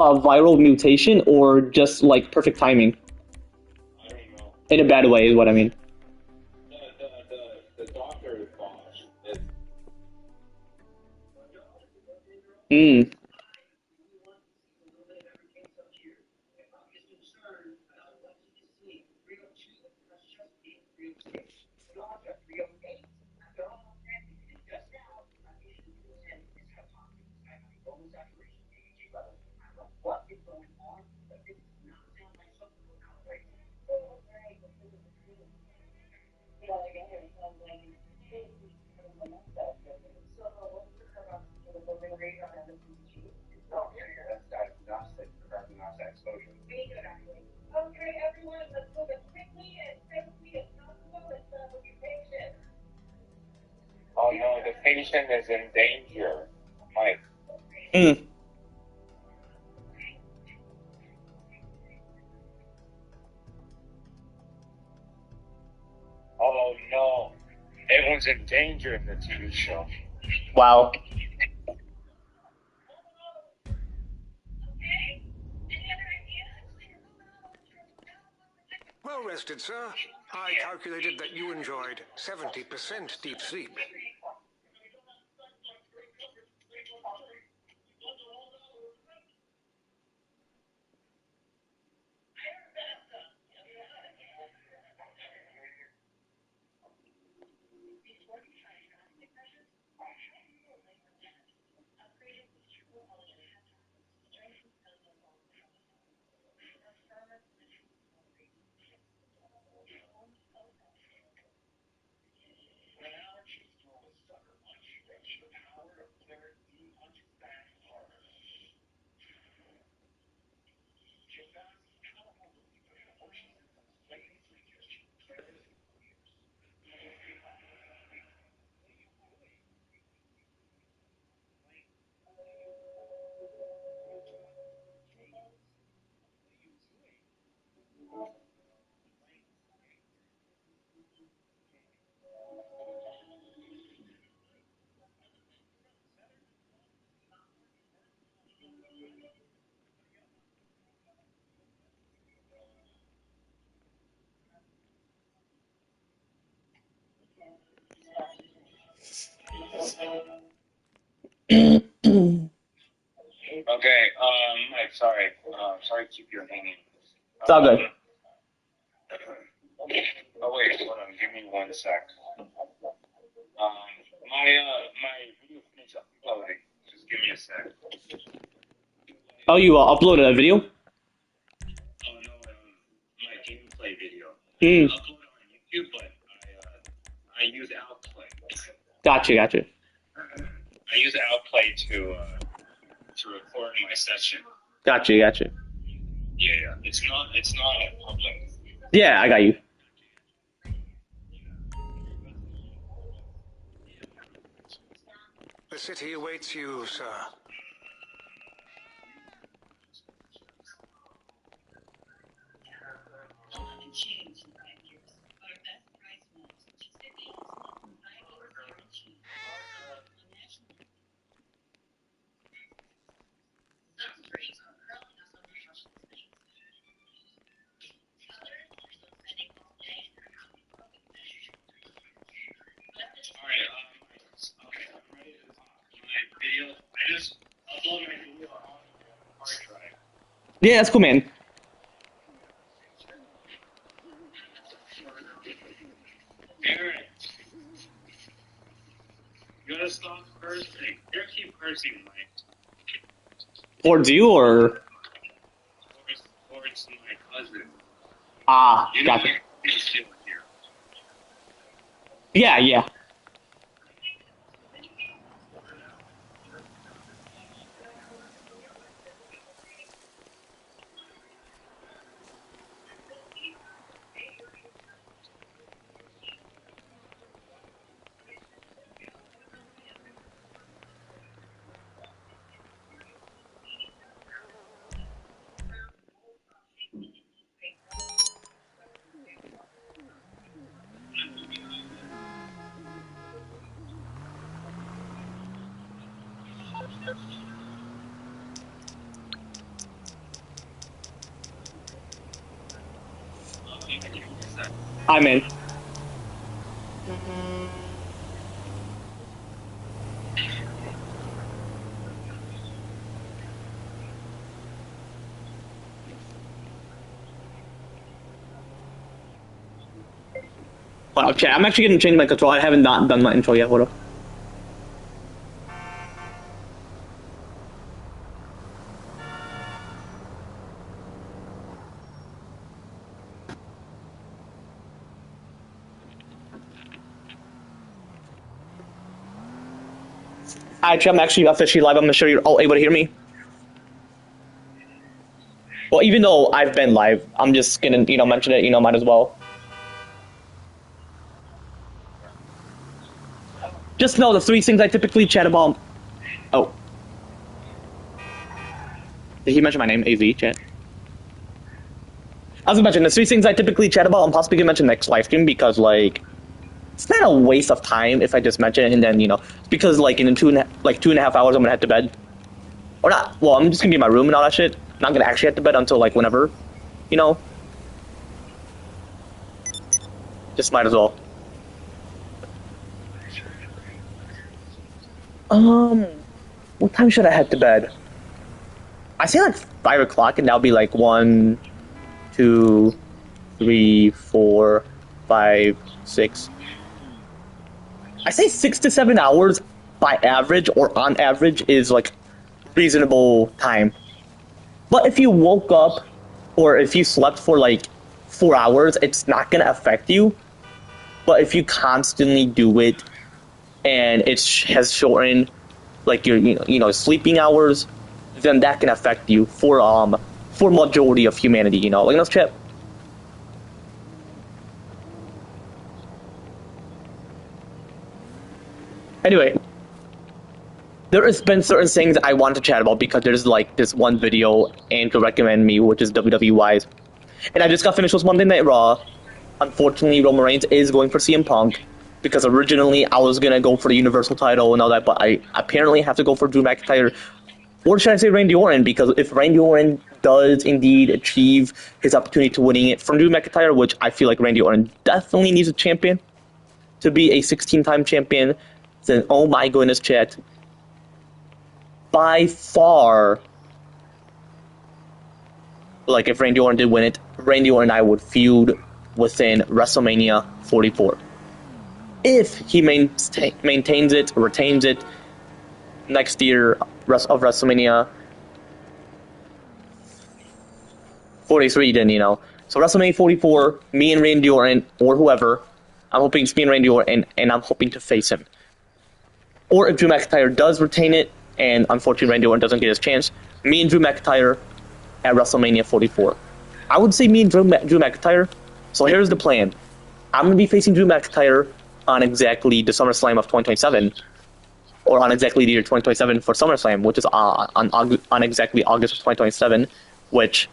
a viral mutation or just like perfect timing? I don't know. In a bad way is what I mean. The doctor boss is Mm. that's diagnostic for carbon monoxide exposure. Oh no, the patient is in danger. Mike. Mm. Oh no, everyone's in danger in the TV show. Wow. Well rested, sir. I calculated that you enjoyed 70% deep sleep. Okay, Mike, sorry. Sorry to keep you hanging. It's all good. Oh wait, hold on, give me 1 sec. My video finished uploading. Just give me a sec. Oh, you uploaded a video? Oh no, my gameplay video. Mm. I upload it on YouTube, but I use Outplay. Gotcha. I use Outplay to record my session. Gotcha. Yeah. It's not public. Yeah, I got you. The city awaits you, sir. Alright, okay, I'm ready to talk. My video, I just upload my video on hard drive. Yeah, that's cool, man. Aaron, you gotta stop cursing. You keep cursing, Mike. Towards you or? Towards my cousin. Ah, You know gotcha. he's still here. Yeah. I'm in. Wow, chat. I'm actually gonna change my control. I haven't not done my intro yet. Hold up. Alright, chat. I'm actually officially live. I'm gonna show you all able to hear me. Well, even though I've been live, I'm just gonna mention it. Might as well. Just know the three things I typically chat about. Oh. Did he mention my name? AZ, chat. I was gonna mention the three things I typically chat about. I'm possibly gonna mention next live stream because, like, it's not a waste of time if I just mention it and then, because, like, in 2.5 hours I'm gonna head to bed. Or not. Well, I'm just gonna be in my room and all that shit. Not gonna actually head to bed until, like, whenever. Just might as well. What time should I head to bed? I say like 5 o'clock, and that'll be like 1, 2, 3, 4, 5, 6. I say 6 to 7 hours by average or on average is like reasonable time. But if you woke up or if you slept for like 4 hours, it's not gonna affect you. But if you constantly do it and it has shortened like your sleeping hours, then that can affect you for majority of humanity. Like let's chat. Anyway, there has been certain things I want to chat about because there's like this one video Andrew recommended me, which is WWE Wise, and I just got finished with Monday Night Raw. Unfortunately, Roman Reigns is going for CM Punk because originally I was gonna go for the Universal title and all that, but I apparently have to go for Drew McIntyre, or should I say Randy Orton? Because if Randy Orton does indeed achieve his opportunity to winning it from Drew McIntyre, which I feel like Randy Orton definitely needs a champion to be a 16-time champion, then oh my goodness, chat. By far, like if Randy Orton did win it, Randy Orton and I would feud within WrestleMania 44. If he maintains it, retains it next year of WrestleMania 43, then, So WrestleMania 44, me and Randy Orton, or whoever, I'm hoping it's me and Randy Orton, and I'm hoping to face him. Or if Drew McIntyre does retain it, and unfortunately Randy Orton doesn't get his chance, me and Drew McIntyre at WrestleMania 44. I would say me and Drew McIntyre. So here's the plan. I'm going to be facing Drew McIntyre on exactly the SummerSlam of 2027, or on exactly the year 2027 for SummerSlam, which is on exactly August of 2027, which,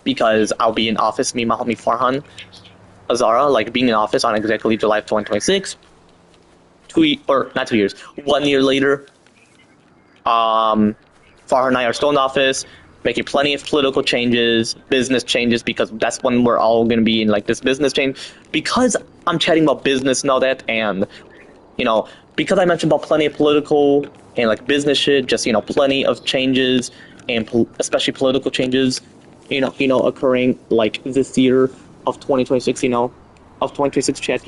because I'll be in office, me, my homie Farhan Azara, like being in office on exactly July of 2026, 1 year later, Farhan and I are still in office, making plenty of political changes, business changes, because that's when we're all going to be in like this business change. Because I'm chatting about business and all that, and because I mentioned about plenty of political and like business shit, just plenty of changes and especially political changes, occurring like this year of 2026, of 2026 chat,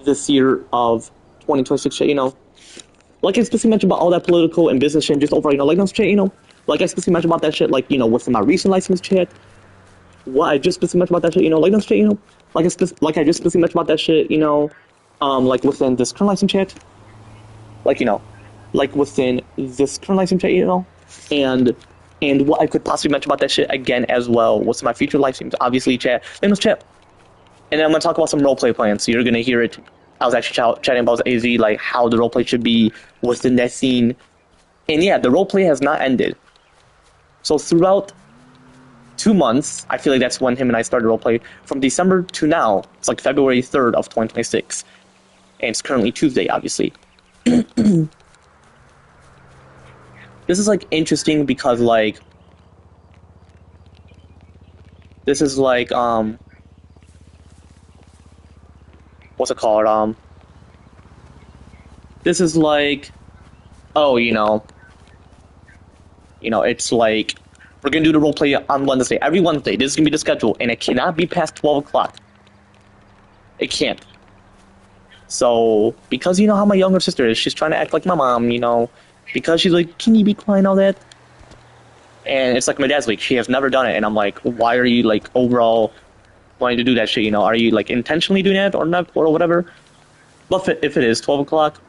this year of 2026 chat, like I specifically mentioned about all that political and business shit just over, like those chat, like I specifically mentioned about that shit, like, within my recent license chat, what I just specifically mentioned about that shit, like those chat, like I just specifically mentioned about that shit, like within this current license chat, like, like within this current license chat, and what I could possibly mention about that shit again as well with my future live streams, obviously chat, like those chat, and then I'm gonna talk about some roleplay plans, so you're gonna hear it. I was actually chatting about AZ, like how the roleplay should be within that scene. And yeah, the roleplay has not ended. So throughout 2 months, I feel like that's when him and I started roleplay. From December to now, it's like February 3rd of 2026. And it's currently Tuesday, obviously. This is like interesting because like, this is like, what's it called? This is like, oh, it's like we're gonna do the role play on Wednesday. Every Wednesday, this is gonna be the schedule, and it cannot be past 12 o'clock. It can't. So because you know how my younger sister is, she's trying to act like my mom, because she's like, can you be quiet and all that? And it's like my dad's like, she has never done it, and I'm like, why are you like overall wanting to do that shit? Are you like intentionally doing that or not or whatever? But if it is 12 o'clock,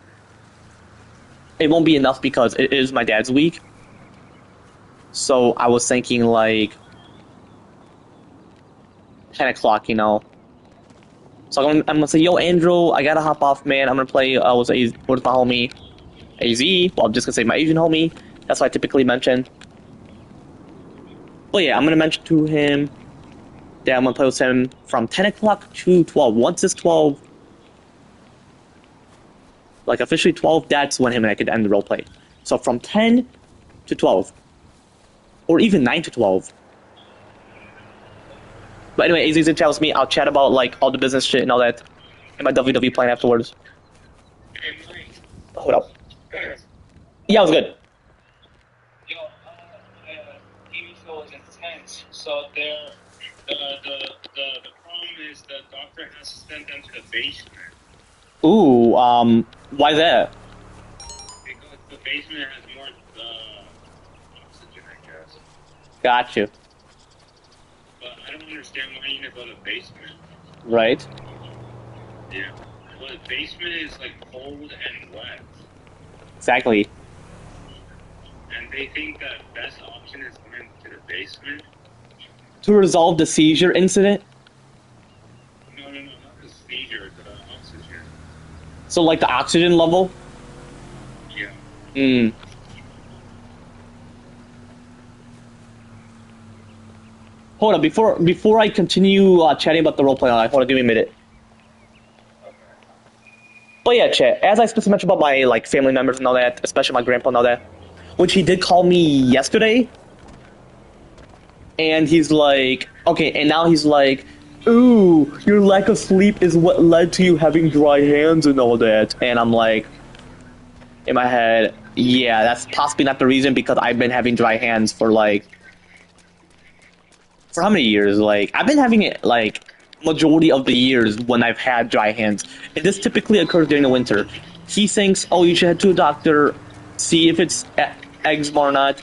it won't be enough because it is my dad's week. So I was thinking like 10 o'clock, So I'm gonna say, yo, Andrew, I gotta hop off, man. I'm gonna play with my homie AZ. Well, I'm just gonna say my Asian homie. That's what I typically mention. But yeah, I'm gonna mention to him that I'm gonna play with him from 10 o'clock to 12. Once it's 12, like officially 12, that's when him and I could end the roleplay. So from 10 to 12, or even 9 to 12. But anyway, AZ's in chat with me. I'll chat about like all the business shit and all that, and my WWE plan afterwards. Hey, Mike. Hold up. Yeah, it was good. Yo, the TV show is intense. So the problem is the doctor has to send them to the basement Ooh, why that? because the basement has more oxygen, I guess. Got you. But I don't understand why you need to go to the basement. Right. Yeah. Well, the basement is like cold and wet, Exactly. and they think that best option is going to the basement. To resolve the seizure incident. No, not the seizure, the oxygen. So like the oxygen level. Yeah. Hmm. Hold on, before I continue chatting about the roleplay, hold on, give me a minute. But yeah, chat. As I specifically mentioned about my like family members and all that, especially my grandpa and all that, which he did call me yesterday, and he's like, okay, and now he's like, ooh, your lack of sleep is what led to you having dry hands and all that, and I'm like, in my head, yeah, that's possibly not the reason because I've been having dry hands for how many years? Like, I've been having it, like, majority of the years when I've had dry hands. And this typically occurs during the winter. He thinks, oh, you should head to a doctor, see if it's eczema or not.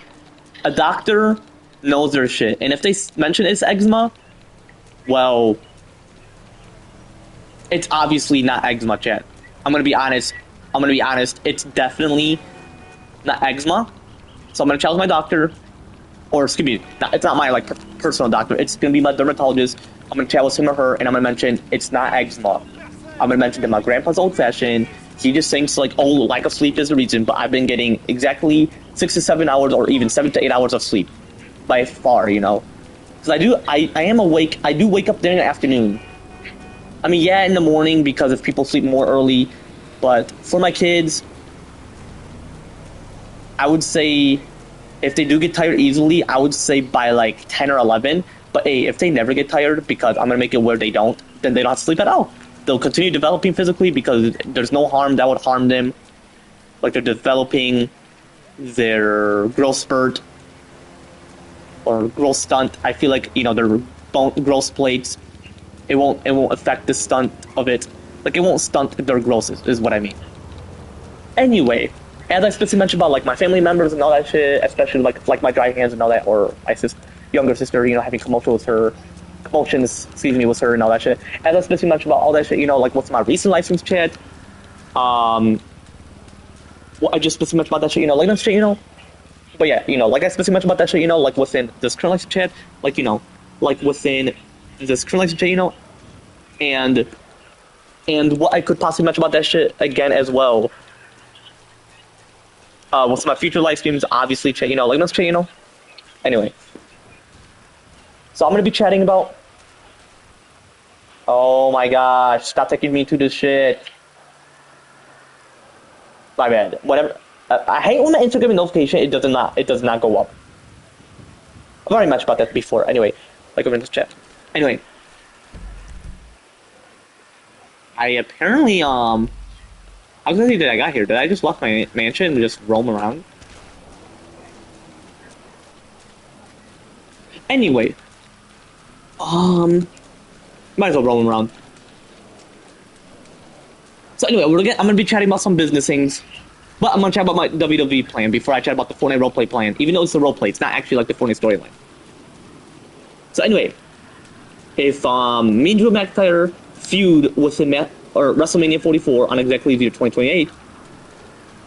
A doctor knows their shit. And if they mention it's eczema, well, it's obviously not eczema, chat. I'm gonna be honest. It's definitely not eczema. So I'm gonna challenge my doctor. Or excuse me, it's not my like personal doctor. It's gonna be my dermatologist. I'm gonna chat with him or her, and I'm gonna mention it's not eczema. I'm gonna mention that my grandpa's old-fashioned. He just thinks like, oh, lack of sleep is the reason. But I've been getting exactly 6 to 7 hours, or even 7 to 8 hours of sleep, by far. Because I am awake. I do wake up during the afternoon. I mean, yeah, in the morning because if people sleep more early. But for my kids, I would say, if they do get tired easily, I would say by like 10 or 11. But hey, if they never get tired, because I'm going to make it where they don't, then they don't have to sleep at all. They'll continue developing physically because there's no harm that would harm them. Like they're developing their growth spurt or growth stunt. I feel like, their growth plates, it won't affect the stunt of it. Like it won't stunt their growth is what I mean. Anyway, as I specifically mentioned about like my family members and all that shit, especially like my dry hands and all that, or my younger sister, having commotions with her and all that shit. As I specifically mentioned about all that shit, like what's my recent license chat. Well, I just specifically mentioned about that shit, like that shit, But yeah, like I specifically mentioned about that shit, like within this current license chat, like like within this current license chat, and what I could possibly mention about that shit again as well. With my future live streams, obviously, chat, like this chat, Anyway. So I'm going to be chatting about... Oh my gosh, stop taking me to this shit. My bad. Whatever. I hate when my Instagram notification, it does not go up. I've already mentioned about that before. Anyway, like over in this chat. Anyway. I apparently, I was gonna say, did I got here? Did I just lock my mansion and just roam around? Anyway, might as well roam around. So anyway, I'm gonna be chatting about some business things, but I'm gonna chat about my WWE plan before I chat about the Fortnite roleplay plan. Even though it's the roleplay, it's not actually like the Fortnite storyline. So anyway, if me and Drew McIntyre feud with the or WrestleMania 44 on exactly the year 2028,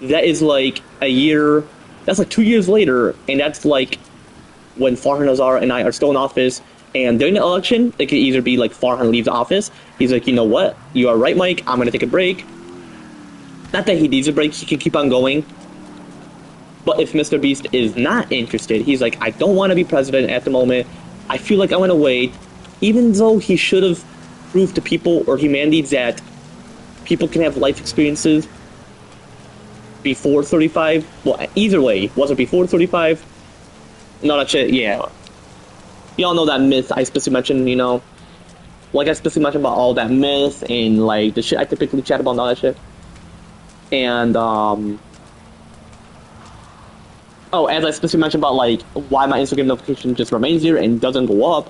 that is like a year. That's like 2 years later, and that's like when Farhan Azar and I are still in office. And during the election, it could either be like Farhan leaves office. He's like, you know what? You are right, Mike. I'm gonna take a break. Not that he needs a break. He can keep on going. But if Mr. Beast is not interested, he's like, I don't want to be president at the moment. I feel like I want to wait. Even though he should have proved to people or humanity that people can have life experiences before 35. Well, either way, was it before 35? No, that shit, yeah. Y'all know that myth I specifically mentioned, you know? Like, I specifically mentioned about all that myth and, like, the shit I typically chat about and all that shit. And, oh, as I specifically mentioned about, like, why my Instagram notification just remains here and doesn't go up,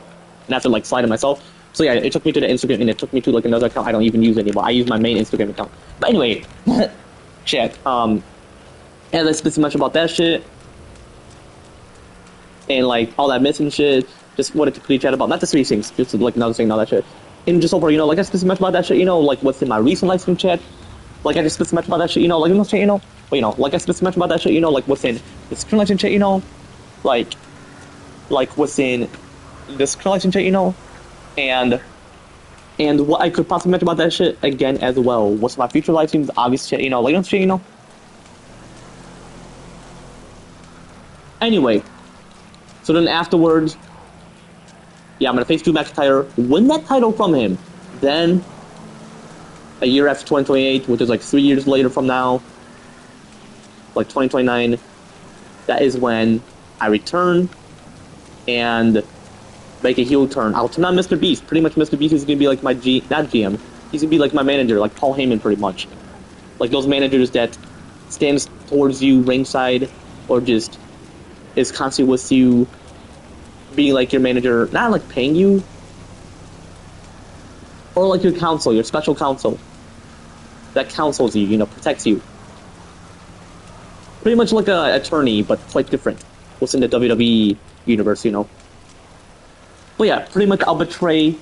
and I have to, like, slide it myself. So, yeah, it took me to the Instagram, and it took me to, like, another account I don't even use anymore. I use my main Instagram account. But anyway, chat, as I specifically mentioned about that shit, and, like, all that myth and shit, just wanted to quickly chat about, not the three things, just, like, another thing, all that shit. And just over, you know, like, I specifically mentioned about that shit, you know, like, what's in my recent live stream chat, like, I just specifically mentioned about that shit, you know, like, in this chat, you know, but, you know, like, I specifically mentioned about that shit, you know, like, what's in this screen legend chat, you know, like, what's in this screen legend chat, you know, and what I could possibly mention about that shit again as well. What's my future live streams, obvious shit, you know, like, in this shit, you know. Anyway, so then afterwards, yeah, I'm gonna face Drew McIntyre, win that title from him. Then, a year after 2028, which is like 3 years later from now, like 2029, that is when I return and make a heel turn. I'll turn on Mr. Beast. Pretty much Mr. Beast is gonna be like my not GM. He's gonna be like my manager, like Paul Heyman pretty much. Like those managers that stands towards you ringside or just is constantly with you, being like your manager, not like paying you, or like your counsel, your special counsel that counsels you, you know, protects you. Pretty much like an attorney, but quite different within the WWE universe, you know. But yeah, pretty much I'll betray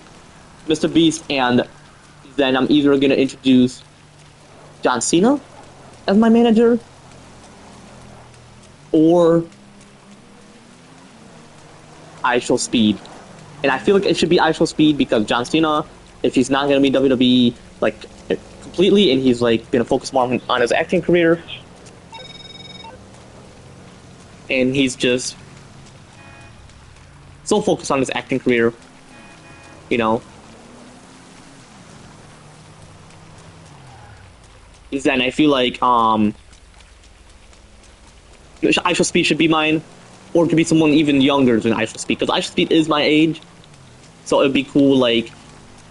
Mr. Beast, and then I'm either gonna introduce John Cena as my manager, or ISO Speed. And I feel like it should be ISO Speed because John Cena, if he's not gonna be WWE like completely, and he's like gonna focus more on his acting career, and he's just so focused on his acting career, you know, then I feel like ISO Speed should be mine, or it could be someone even younger than ISO Speed, because ISO Speed is my age, so it'd be cool, like,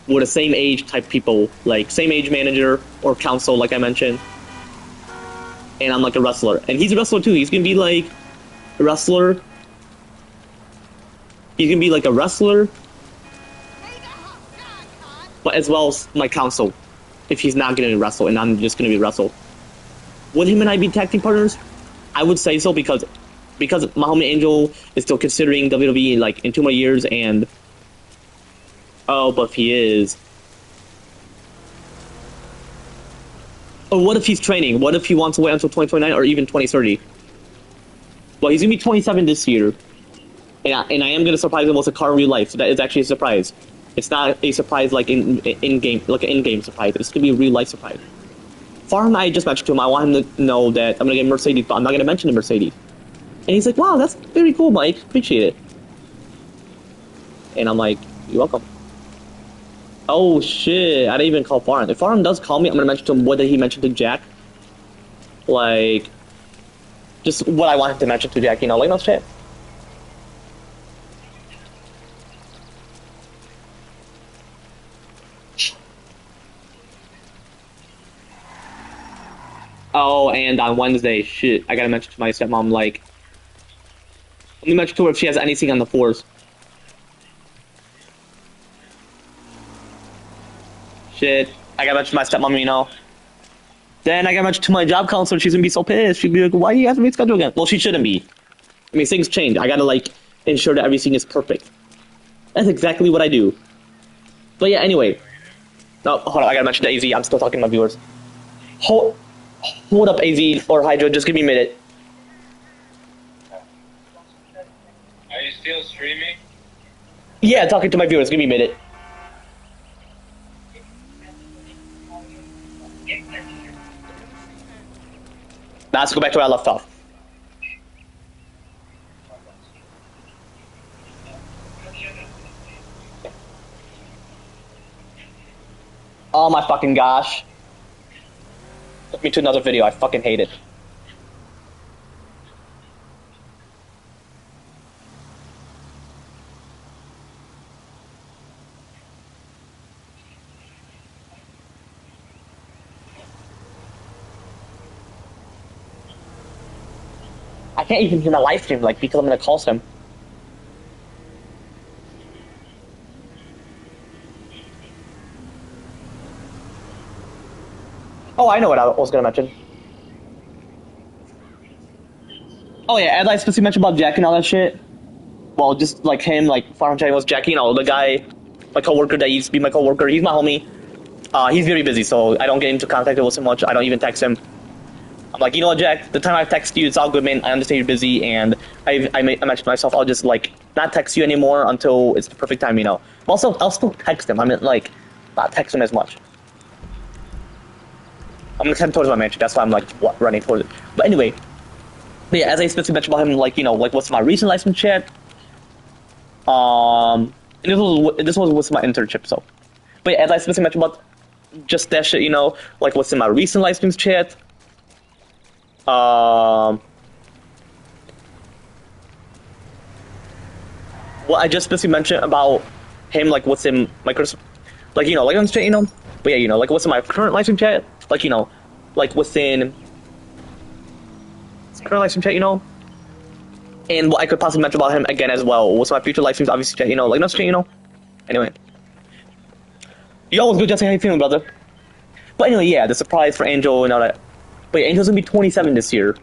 with the same age type people, like same age manager or counsel, like I mentioned, and I'm like a wrestler, and he's a wrestler too. He's gonna be like a wrestler. He's gonna be like a wrestler, but as well as my counsel, if he's not gonna wrestle and I'm just gonna be wrestle. Would him and I be tag team partners? I would say so because Muhammad Angel is still considering WWE like in 2 more years, and but if he is, or what if he's training? What if he wants to wait until 2029 or even 2030? Well, he's gonna be 27 this year, and I am gonna surprise him with a car in real life. So that is actually a surprise. It's not a surprise like in game, like an in-game surprise. It's gonna be a real life surprise. Farm, I just mentioned to him, I want him to know that I'm gonna get Mercedes, but I'm not gonna mention the Mercedes. And he's like, "Wow, that's very cool, Mike. Appreciate it." And I'm like, "You're welcome." Oh shit! I didn't even call Farm. If Farm does call me, I'm gonna mention to him what did he mention to Jack. Like, just what I want him to mention to Jack. You know, like no shit. Oh, and on Wednesday, shit, I gotta mention to my stepmom, like, let me mention to her if she has anything on the floors. Shit, I gotta mention to my stepmom, you know. Then I gotta mention to my job counselor, she's gonna be so pissed. She'd be like, why you have to reschedule again? Well, she shouldn't be. I mean, things change. I gotta, like, ensure that everything is perfect. That's exactly what I do. But yeah, anyway. No, hold on, I gotta mention to AZ. I'm still talking to my viewers. Hold up, AZ or Hydra, just give me a minute. Are you still streaming? Yeah, talking to my viewers, give me a minute. Now let's go back to where I left off. Oh my fucking gosh. Took me to another video, I fucking hate it. I can't even hear my live stream, like, because I'm gonna call him. Oh, I know what I was gonna mention. Oh yeah, as I specifically mentioned about Jack and all that shit. Well, just like him, like Farm Jack was Jack, you know, the guy, my coworker that used to be my coworker. He's my homie. He's very busy, so I don't get into contact with him much. I don't even text him. I'm like, you know what, Jack? The time I text you, it's all good, man. I understand you're busy, and I mentioned to myself, I'll just like not text you anymore until it's the perfect time, you know. Also, I'll still text him. I mean, like, not text him as much. I'm gonna head towards my mansion. That's why I'm like running towards it. But anyway, yeah, as I specifically mentioned about him, like, you know, like what's my recent license chat. And this was with my internship, so. But yeah, as I specifically mentioned about just that shit, you know, like what's in my recent license chat. What I just specifically mentioned about him, like what's in Microsoft, like, you know, like on chat, you know. But yeah, you know, like what's in my current license chat, like, you know, like within current license chat, you know. And what I could possibly mention about him again as well. What's my future license, obviously, chat, you know, like no chat, you know. Anyway. Yo, what's good, Jesse? How you feeling, brother? But anyway, yeah, the surprise for Angel and all that. But yeah, Angel's gonna be 27 this year.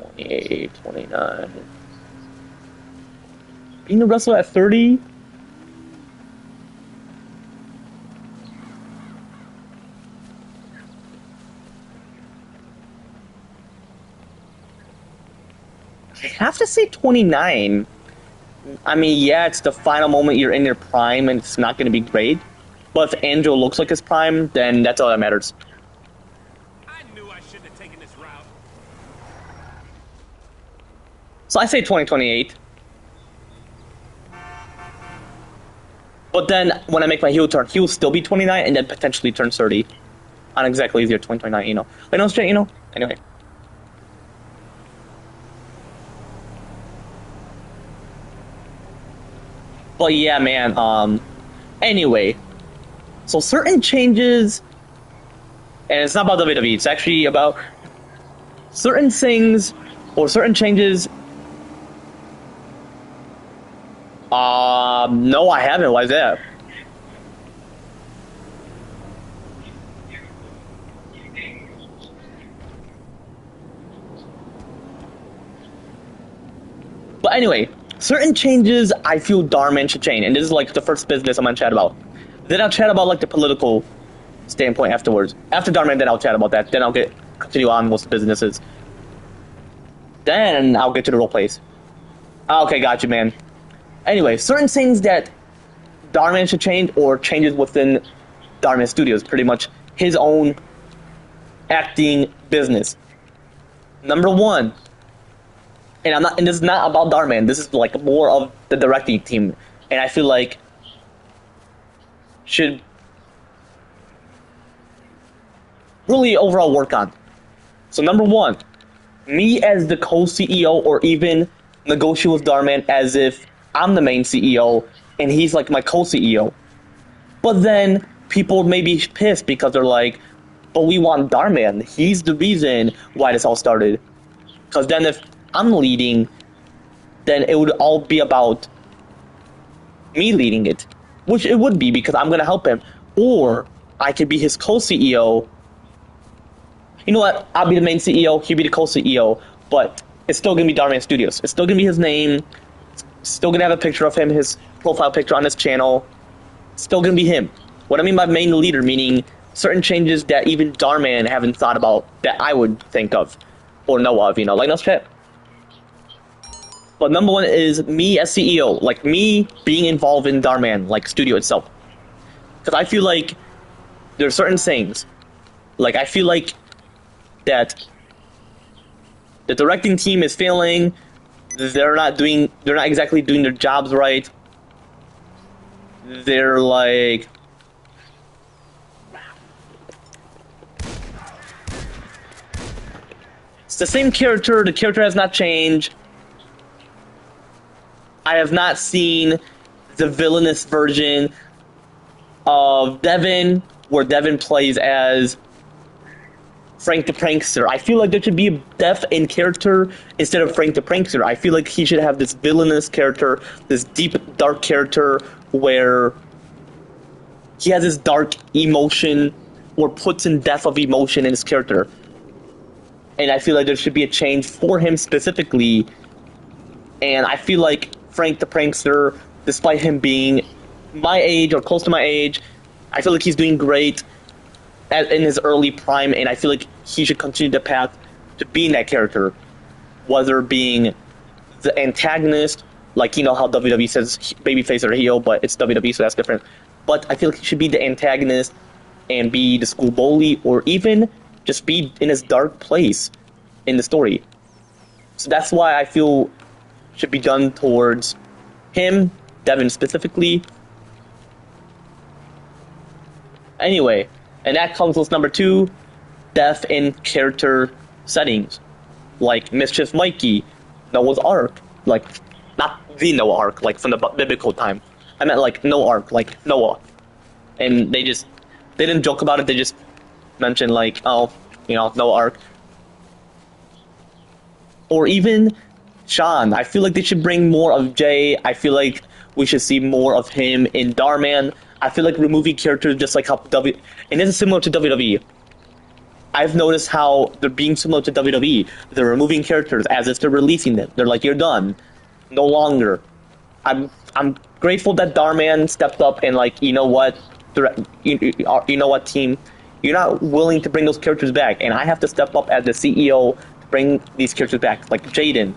28, 29. Being a wrestler at 30? I have to say 29. I mean, yeah, it's the final moment you're in your prime and it's not going to be great. But if Angel looks like his prime, then that's all that matters. I knew I shouldn't have taken this route. So I say 2028. But then when I make my heel turn, he will still be 29 and then potentially turn 30. On exactly year 2029, you know. Like, no straight, you know? Anyway. But yeah, man, anyway. So certain changes, and it's not about WWE, it's actually about certain things, or certain changes. No, I haven't. Why is that? But anyway, certain changes I feel Darman should change, and this is like the first business I'm gonna chat about. Then I'll chat about like the political standpoint afterwards. After Darman, then I'll chat about that. Then I'll continue on with the businesses. Then I'll get to the role plays. Okay, got you, man. Anyway, certain things that Darman should change, or changes within Darman Studios, pretty much his own acting business. Number one, and this is not about Darman. This is like more of the directing team, and I feel like should really overall work on. So number one, me as the co-CEO or even negotiate with Darman as if I'm the main CEO, and he's like my co-CEO. But then people may be pissed because they're like, but we want Darman. He's the reason why this all started. Because then if I'm leading, then it would all be about me leading it. Which it would be because I'm going to help him. Or I could be his co-CEO. You know what? I'll be the main CEO, he'll be the co-CEO. But it's still going to be Darman Studios. It's still going to be his name. It's still going to have a picture of him, his profile picture on his channel. It's still going to be him. What I mean by main leader, meaning certain changes that even Darman haven't thought about that I would think of or know of, you know, like no shit. But number one is me as CEO, like me being involved in Darman, like studio itself. Because I feel like there are certain things, like I feel like that the directing team is failing. They're not exactly doing their jobs right. They're like, it's the same character. The character has not changed. I have not seen the villainous version of Devin, where Devin plays as Frank the Prankster. I feel like there should be a depth in character instead of Frank the Prankster. I feel like he should have this villainous character, this deep, dark character where he has this dark emotion or puts in depth of emotion in his character. And I feel like there should be a change for him specifically. And I feel like Frank the Prankster, despite him being my age or close to my age, I feel like he's doing great in his early prime, and I feel like he should continue the path to being that character, whether being the antagonist, like you know how WWE says babyface or heel, but it's WWE, so that's different. But I feel like he should be the antagonist and be the school bully, or even just be in his dark place in the story. So that's why I feel should be done towards him, Devin specifically. Anyway, and that comes with number 2, depth in character settings. Like Mischief Mikey, Noah's Ark. Like, not the Noah Ark, like from the biblical time. I meant like Noah Ark, like Noah. And they didn't joke about it, they just mentioned like, oh, you know, Noah Ark. Or even Sean. I feel like they should bring more of Jay. I feel like we should see more of him in Darman. I feel like removing characters just like how and this is similar to WWE. I've noticed how they're being similar to WWE. They're removing characters as if they're releasing them. They're like, you're done. No longer. I'm grateful that Darman stepped up and like, you know what, you know what, team, you're not willing to bring those characters back, and I have to step up as the CEO to bring these characters back, like Jaden,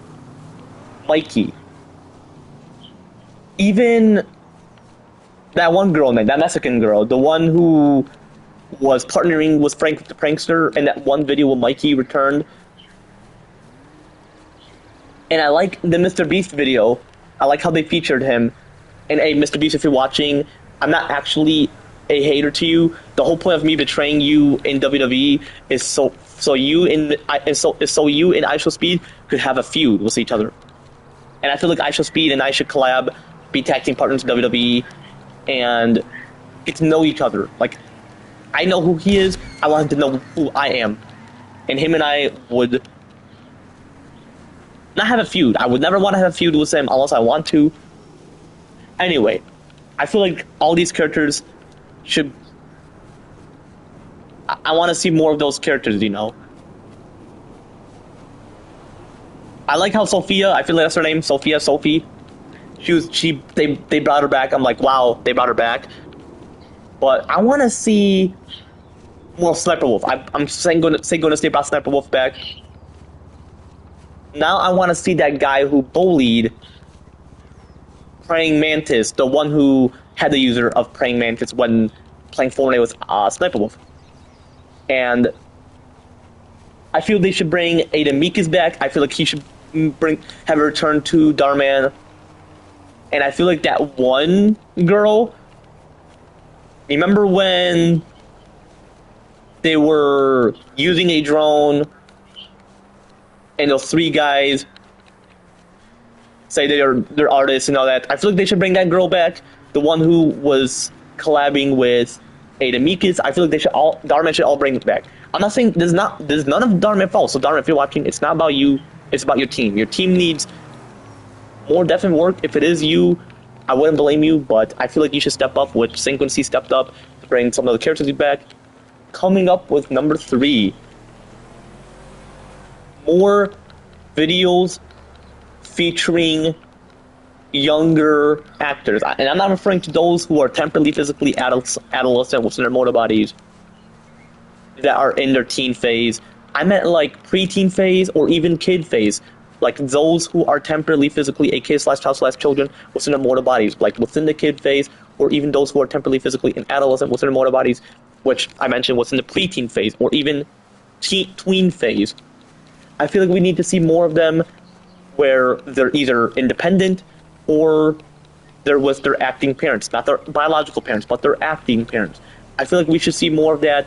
Mikey, even that one girl, man, that Mexican girl, the one who was partnering with Frank the Prankster in that one video when Mikey returned. And I like the Mr. Beast video. I like how they featured him. And hey, Mr. Beast, if you're watching, I'm not actually a hater to you. The whole point of me betraying you in WWE is so you and IShowSpeed could have a feud with each other. And I feel like IShowSpeed and I should collab, be tag team partners in WWE, and get to know each other. Like, I know who he is, I want him to know who I am. And him and I would not have a feud. I would never want to have a feud with him unless I want to. Anyway, I feel like all these characters should... I want to see more of those characters, you know? I like how Sophia, I feel like that's her name, Sophie. They brought her back. I'm like, wow, they brought her back. But I want to see more Sniper Wolf. I'm saying going to say about Sniper Wolf back. Now I want to see that guy who bullied Praying Mantis, the one who had the user of Praying Mantis when playing Fortnite with Sniper Wolf. And I feel they should bring Ada Meekis back. I feel like he should have a return to Darman. And I feel like that one girl, remember when they were using a drone and those 3 guys say they're artists and all that. I feel like they should bring that girl back, the one who was collabing with Ada Meekis. I feel like Dharma should all bring it back. I'm not saying there's none of Dharma fault. So Dharma, if you're watching, it's not about you. It's about your team. Your team needs more definite work. If it is you, I wouldn't blame you, but I feel like you should step up, which Synchroncy stepped up to bring some of the characters back. Coming up with number 3, more videos featuring younger actors. And I'm not referring to those who are temporarily physically adolescent within their motor bodies that are in their teen phase. I meant like preteen phase or even kid phase. Like those who are temporarily physically a kid/child/children within their motor bodies. Like within the kid phase, or even those who are temporarily physically an adolescent within their motor bodies, which I mentioned was in the preteen phase, or even tween phase. I feel like we need to see more of them where they're either independent or they're with their acting parents. Not their biological parents, but their acting parents. I feel like we should see more of that.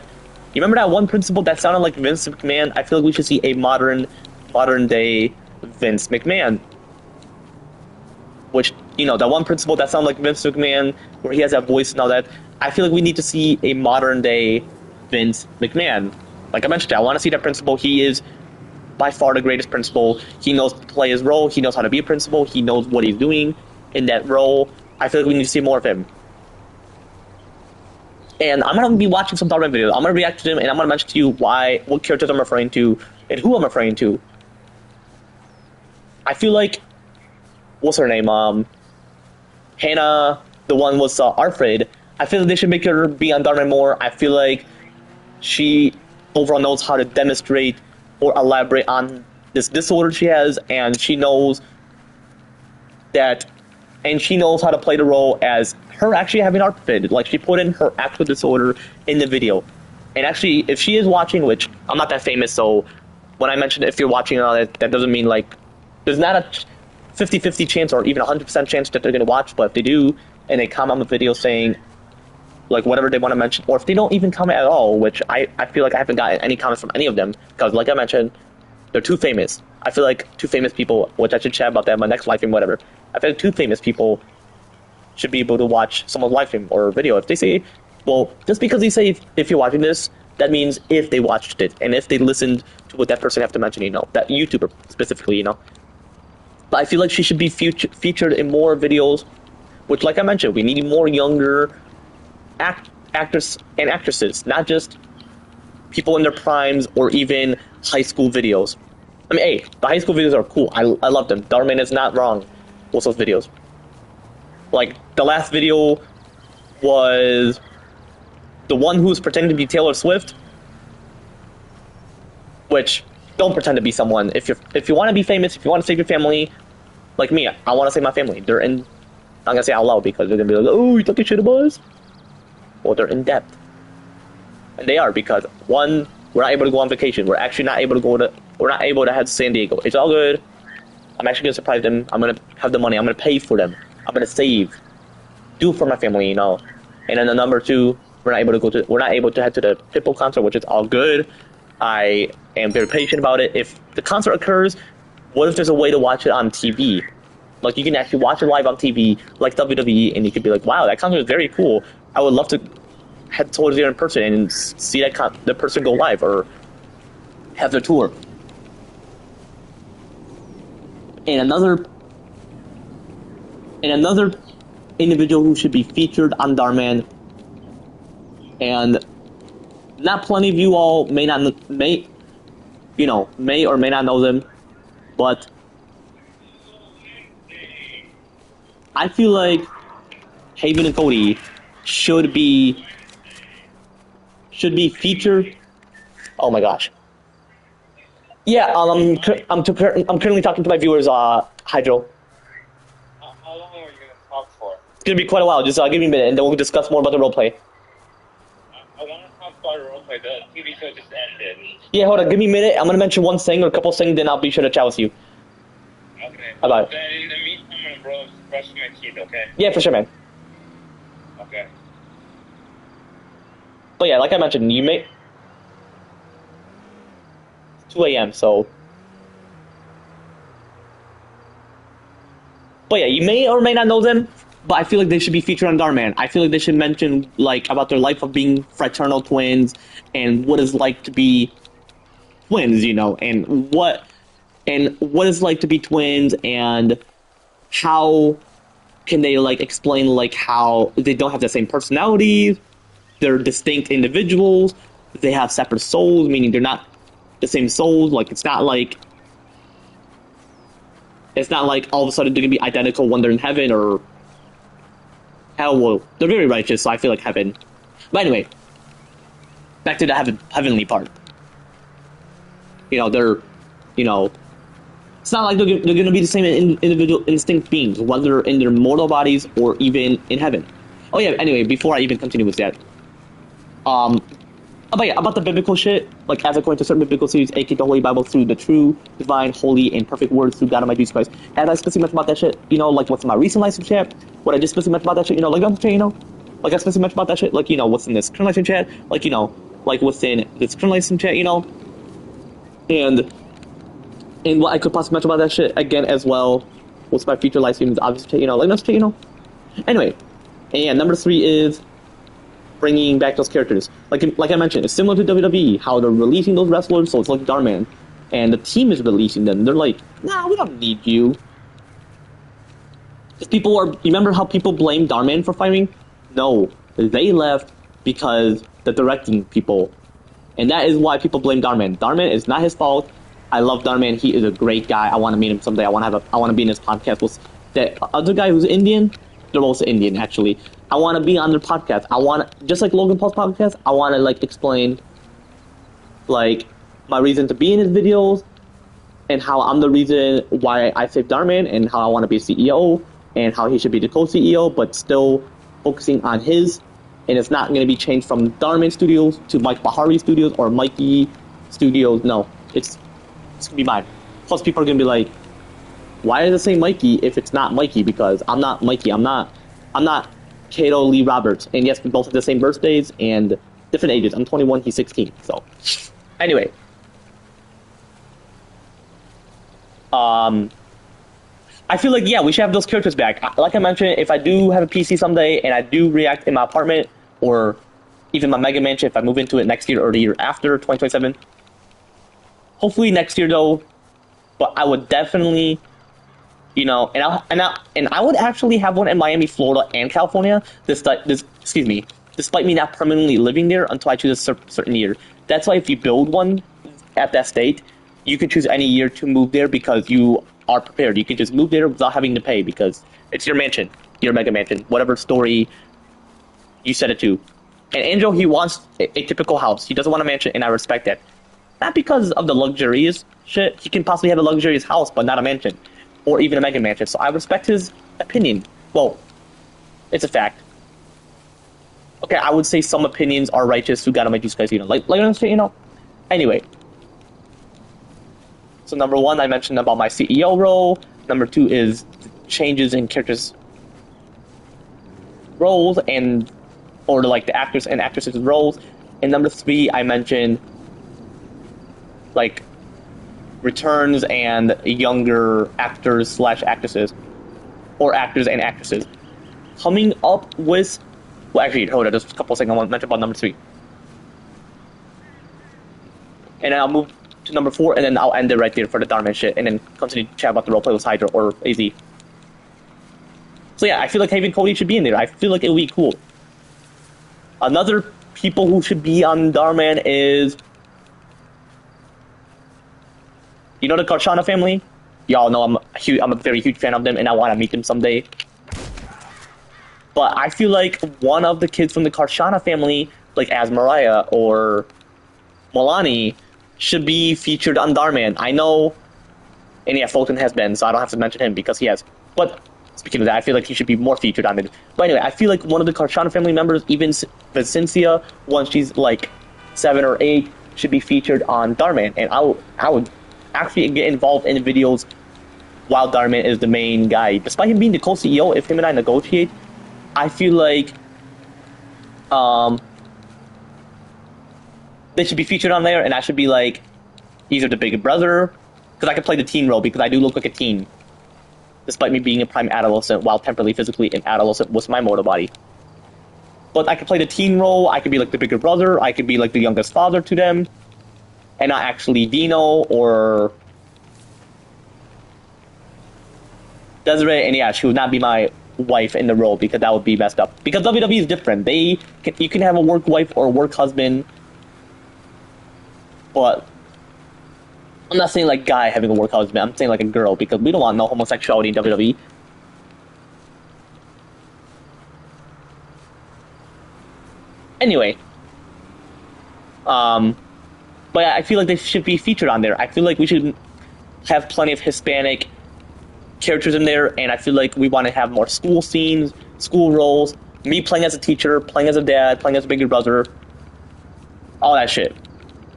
You remember that one principal that sounded like Vince McMahon? I feel like we should see a modern day Vince McMahon. Which, you know, that one principal that sounded like Vince McMahon, where he has that voice and all that. I feel like we need to see a modern day Vince McMahon. Like I mentioned, I want to see that principal. He is by far the greatest principal. He knows to play his role. He knows how to be a principal. He knows what he's doing in that role. I feel like we need to see more of him. And I'm going to be watching some Darwin videos. I'm going to react to them, and I'm going to mention to you what characters I'm referring to, and who I'm referring to. I feel like, what's her name? Hannah, the one was Arfred. I feel like they should make her be on Darwin more. I feel like she overall knows how to demonstrate or elaborate on this disorder she has, and she knows how to play the role as her actually having ARPFID. Like, she put in her actual disorder in the video. And actually, if she is watching, which I'm not that famous, so when I mentioned if you're watching and all that, that doesn't mean, like, there's not a 50-50 chance or even 100% chance that they're going to watch, but if they do, and they comment on the video saying, like, whatever they want to mention, or if they don't even comment at all, which I feel like I haven't gotten any comments from any of them, because, like I mentioned, they're too famous. I feel like two famous people, which I should chat about that in my next live stream, whatever. I feel like two famous people should be able to watch someone's live stream or video. If they say, well, just because they say if you're watching this, that means if they watched it, and if they listened to what that person have to mention, you know, that YouTuber specifically, you know. But I feel like she should be featured in more videos, which, like I mentioned, we need more younger actors and actresses, not just people in their primes or even high school videos. I mean, hey, the high school videos are cool. I love them. Darman is not wrong with those videos. Like, the last video was the one who's pretending to be Taylor Swift, which, don't pretend to be someone. If you want to be famous, if you want to save your family, like me, I want to save my family. They're in, I'm gonna say out loud because they're gonna be like, oh, you talking shit about us? Well, they're in debt. And they are, because one, we're not able to go on vacation. We're actually not able to head to San Diego. It's all good. I'm actually gonna surprise them. I'm gonna have the money. I'm gonna pay for them. I'm gonna save. Do it for my family, you know. And then the number 2, we're not able to head to the Pitbull concert, which is all good. I am very patient about it. If the concert occurs, what if there's a way to watch it on TV? Like, you can actually watch it live on TV, like WWE, and you could be like, wow, that concert is very cool. I would love to head towards there in person and see the person go live or have their tour. And another individual who should be featured on Darman, and not plenty of you all may or may not know them, but I feel like Haven and Cody should be featured. Oh my gosh. Yeah, I'm currently talking to my viewers, Hydro. How long are you going to talk for? It's gonna be quite a while. Just give me a minute, and then we'll discuss more about the roleplay. I want to talk about the roleplay. The TV show just ended. Yeah, hold on. Give me a minute. I'm gonna mention one thing or a couple things, then I'll be sure to chat with you. Okay. Bye-bye. Then in the meantime, I'm gonna brush my teeth, okay? Yeah, for sure, man. Okay. But yeah, like I mentioned, it's 2 a.m., so But yeah, you may or may not know them, but I feel like they should be featured on Darman. I feel like they should mention like about their life of being fraternal twins and what it's like to be twins, you know, and what it's like to be twins and how can they like explain like how they don't have the same personalities, they're distinct individuals, they have separate souls, meaning they're not the same souls, like it's not like all of a sudden they're gonna be identical when they're in heaven or hell. Well, they're very righteous, so I feel like heaven. But anyway, back to the heavenly part. You know, it's not like they're gonna be the same individual instinct beings, whether in their mortal bodies or even in heaven. Oh yeah. Anyway, before I even continue with that, about the biblical shit, like as according to certain biblical series, aka the Holy Bible, through the true, divine, holy, and perfect words through God Almighty Jesus Christ. As I specifically mentioned about that shit, you know, like what's in my recent live stream chat, what I just specifically mentioned about that shit, you know, like I'm saying, you know, like I specifically mentioned about that shit, like, you know, what's in this current live stream chat, like, you know, like within this current live stream chat, you know, and what I could possibly mention about that shit again as well, what's my future live streams, obviously, you know, like that's you know. Anyway, and number 3 is bringing back those characters. Like I mentioned, it's similar to WWE, how they're releasing those wrestlers, so it's like Darman, and the team is releasing them. They're like, nah, we don't need you. Because people are, remember how people blame Darman for firing? No, they left because the directing people. And that is why people blame Darman. Darman is not his fault. I love Darman. He is a great guy. I want to meet him someday. I want to be in his podcast with that other guy who's Indian. They're also Indian, actually. I want to be on their podcast. I want to, just like Logan Paul's podcast, I want to like explain like my reason to be in his videos and how I'm the reason why I saved Darman and how I want to be a CEO and how he should be the co-CEO, but still focusing on his. And it's not going to be changed from Darman Studios to Mike Bahari Studios or Mikey Studios. No, it's going to be mine. Plus, people are going to be like, why does it say Mikey if it's not Mikey? Because I'm not Mikey. I'm not Cato Lee Roberts. And yes, we both have the same birthdays and different ages. I'm 21, he's 16. So, anyway. I feel like, yeah, we should have those characters back. Like I mentioned, if I do have a PC someday and I do react in my apartment or even my Mega Mansion, if I move into it next year or the year after, 2027. Hopefully next year, though. But I would definitely, you know, and I would actually have one in Miami, Florida, and California. Despite me not permanently living there until I choose a certain year. That's why if you build one at that state, you can choose any year to move there because you are prepared. You can just move there without having to pay because it's your mansion, your Mega Mansion, whatever story you set it to. And Angel, he wants a typical house. He doesn't want a mansion, and I respect that. Not because of the luxurious shit. He can possibly have a luxurious house, but not a mansion. Or even a Mega Mansion. So I respect his opinion. Well, it's a fact. Okay, I would say some opinions are righteous who gotta make these guys, you know. Like I'm saying, you know. Anyway. So number 1, I mentioned about my CEO role. Number 2 is changes in characters' roles or like the actors and actresses' roles. And number 3, I mentioned like returns and younger actors / actresses, or actors and actresses coming up with. Well, actually, hold on, just a couple of seconds. I want to mention about number 3, and then I'll move to number 4, and then I'll end it right there for the Darman shit, and then continue to chat about the roleplay with Hydra or AZ. So yeah, I feel like having Cody should be in there. I feel like it would be cool. Another people who should be on Darman is, you know, the Karshana family. Y'all know I'm a very huge fan of them, and I want to meet them someday. But I feel like one of the kids from the Karshana family, like as Mariah or Milani, should be featured on Darman. I know, and yeah, Fulton has been, so I don't have to mention him because he has. But speaking of that, I feel like he should be more featured on it. But anyway, I feel like one of the Karshana family members, even Vicencia, once she's like 7 or 8, should be featured on Darman. And I would actually get involved in videos while Darman is the main guy. Despite him being the co-CEO, if him and I negotiate, I feel like they should be featured on there, and I should be like either the big brother, because I can play the teen role because I do look like a teen. despite me being a prime adolescent while temporarily physically an adolescent with my mortal body. But I could play the teen role, I could be like the bigger brother, I could be like the youngest father to them, and not actually Dino or Desiree, and yeah, she would not be my wife in the role because that would be messed up. Because WWE is different. You can have a work wife or a work husband, but I'm not saying like guy having a work husband. I'm saying like a girl because we don't want no homosexuality in WWE. Anyway, but yeah, I feel like they should be featured on there. I feel like we should have plenty of Hispanic characters in there, and I feel like we want to have more school scenes, school roles, me playing as a teacher, playing as a dad, playing as a bigger brother, all that shit.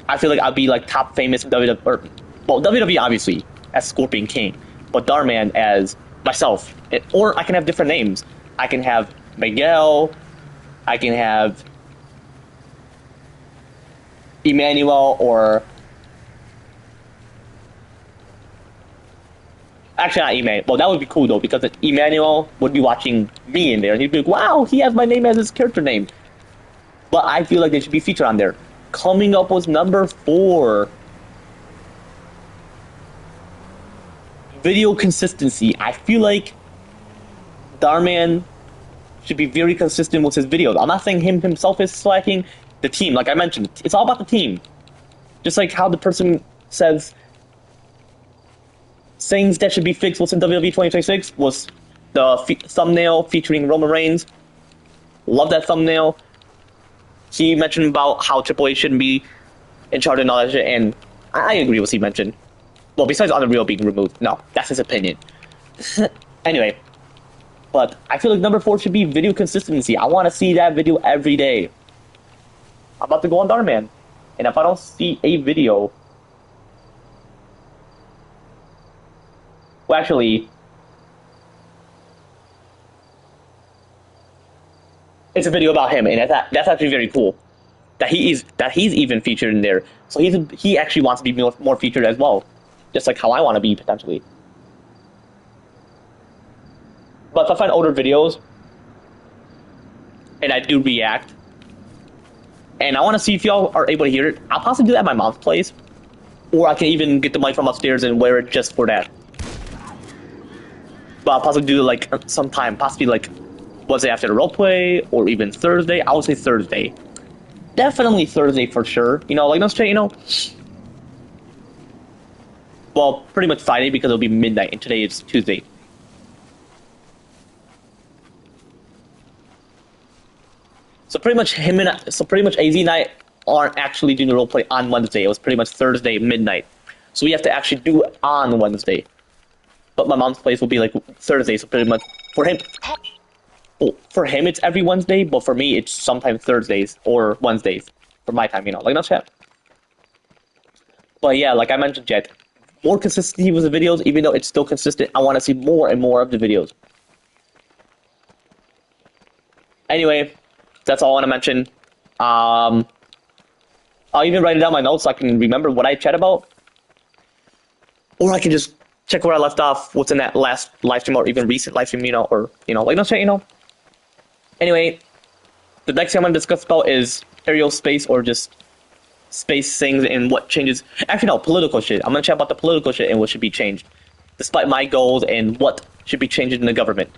I feel like I'll be like top famous in WWE, or well, WWE obviously as Scorpion King, but Darman as myself, or I can have different names. I can have Miguel, I can have Emmanuel, or actually not Emmanuel. Well, that would be cool though, because Emmanuel would be watching me in there, and he'd be like, "Wow, he has my name as his character name." But I feel like they should be featured on there. Coming up was number 4. Video consistency. I feel like Darman should be very consistent with his videos. I'm not saying him himself is slacking. The team, like I mentioned, it's all about the team. Just like how the person says things that should be fixed within WWE 2026 was the thumbnail featuring Roman Reigns. Love that thumbnail. He mentioned about how Triple H shouldn't be in charge and all that shit, and I agree with what he mentioned. Well, besides Unreal being removed. No, that's his opinion. Anyway, but I feel like number 4 should be video consistency. I want to see that video every day. I'm about to go on Darman, and if I don't see a video... Well, actually... It's a video about him, and that's actually very cool. That he's even featured in there. So he actually wants to be more featured as well. Just like how I want to be, potentially. But if I find older videos, and I do react, and I want to see if y'all are able to hear it, I'll possibly do that at my mom's place. Or I can even get the mic from upstairs and wear it just for that. But I'll possibly do it like sometime, possibly like Wednesday after the roleplay, or even Thursday. I would say Thursday. Definitely Thursday for sure. You know, like, no straight, you know. Well, pretty much Friday because it'll be midnight, and today is Tuesday. So pretty much AZ and I aren't actually doing the roleplay on Wednesday. It was pretty much Thursday midnight. So we have to actually do it on Wednesday. But my mom's place will be like Thursday, so pretty much for him. Well, for him it's every Wednesday, but for me it's sometimes Thursdays or Wednesdays for my time, you know, like, no chat. But yeah, like I mentioned, Jet, more consistency with the videos, even though it's still consistent. I want to see more and more of the videos. Anyway, that's all I want to mention. I'll even write it down in my notes so I can remember what I chat about. Or I can just check where I left off, what's in that last live stream or even recent live stream, you know, or, you know, like, no chat, you know. Anyway, the next thing I'm going to discuss about is aerial space, or just space things and what changes. Actually, no, political shit. I'm going to chat about the political shit and what should be changed, despite my goals and what should be changed in the government.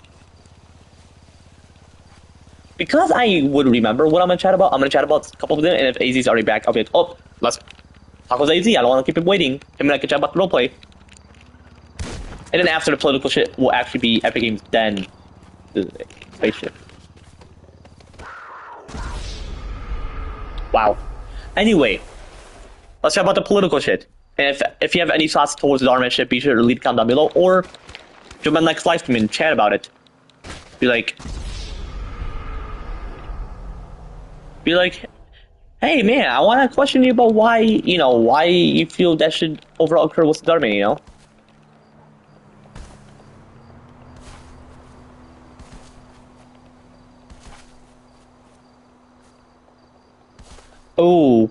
Because I would remember what I'm going to chat about, I'm going to chat about a couple of them, and if AZ's already back, I'll be like, oh, let's talk with AZ. I don't want to keep him waiting. Him and I can chat about the roleplay. And then after the political shit will actually be Epic Games, then the space shit. Wow. Anyway, let's chat about the political shit. And if you have any thoughts towards the Darman shit, be sure to leave a comment down below, or join my next live stream and chat about it. Be like, hey man, I want to question you about why you feel that should overall occur with Darman, you know? Oh,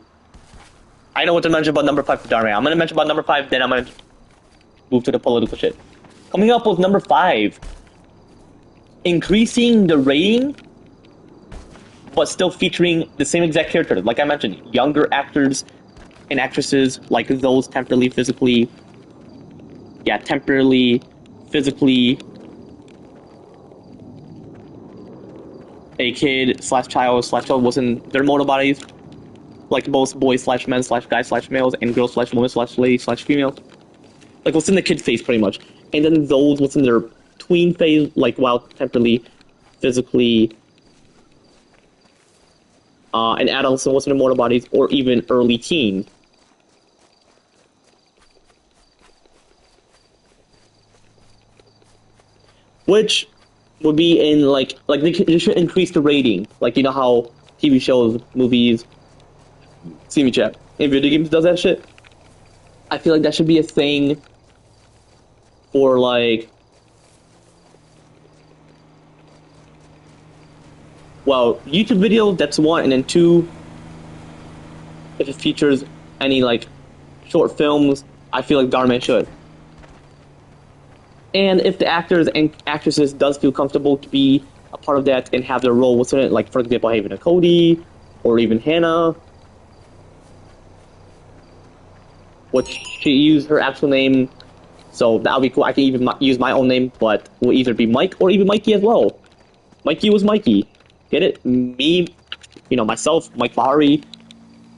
I know what to mention about number 5 for Darman. I'm gonna mention about number 5, then I'm gonna move to the political shit. Coming up with number 5. Increasing the rating, but still featuring the same exact character. Like I mentioned, younger actors and actresses, like those temporarily, physically, a kid slash child was in their mortal bodies, like both boys slash men slash guys slash males and girls slash women slash ladies slash females. Like what's in the kid phase, pretty much. And then those what's in their tween phase, like while temporarily, physically, and adults and what's in their mortal bodies, or even early teens. Which would be in like they should increase the rating, like you know how TV shows, movies, see me chat, and video games does that shit. I feel like that should be a thing for like, well, YouTube videos, that's one, and then 2, if it features any like short films, I feel like government should. And if the actors and actresses does feel comfortable to be a part of that and have their role within it, like for example, even a Cody or even Hannah, which she used her actual name, so that'll be cool. I can even use my own name, but will either be Mike or even Mikey as well. Mikey was Mikey. Get it? Me, myself, Mike Bahari,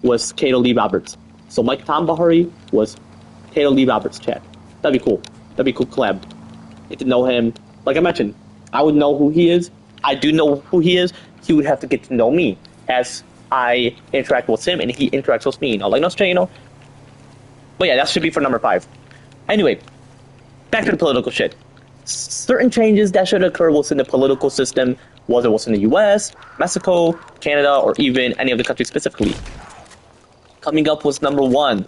was Kato Lee Roberts. So Mike Tom Bahari was Kato Lee Roberts, chat. That'd be cool. That'd be cool collab. Get to know him. Like I mentioned, I would know who he is. I do know who he is. He would have to get to know me as I interact with him and he interacts with me. Like no straight, But yeah, that should be for number 5. Anyway, back to the political shit. Certain changes that should occur within the political system, whether it was in the US, Mexico, Canada, or even any of the countries specifically. Coming up was number 1.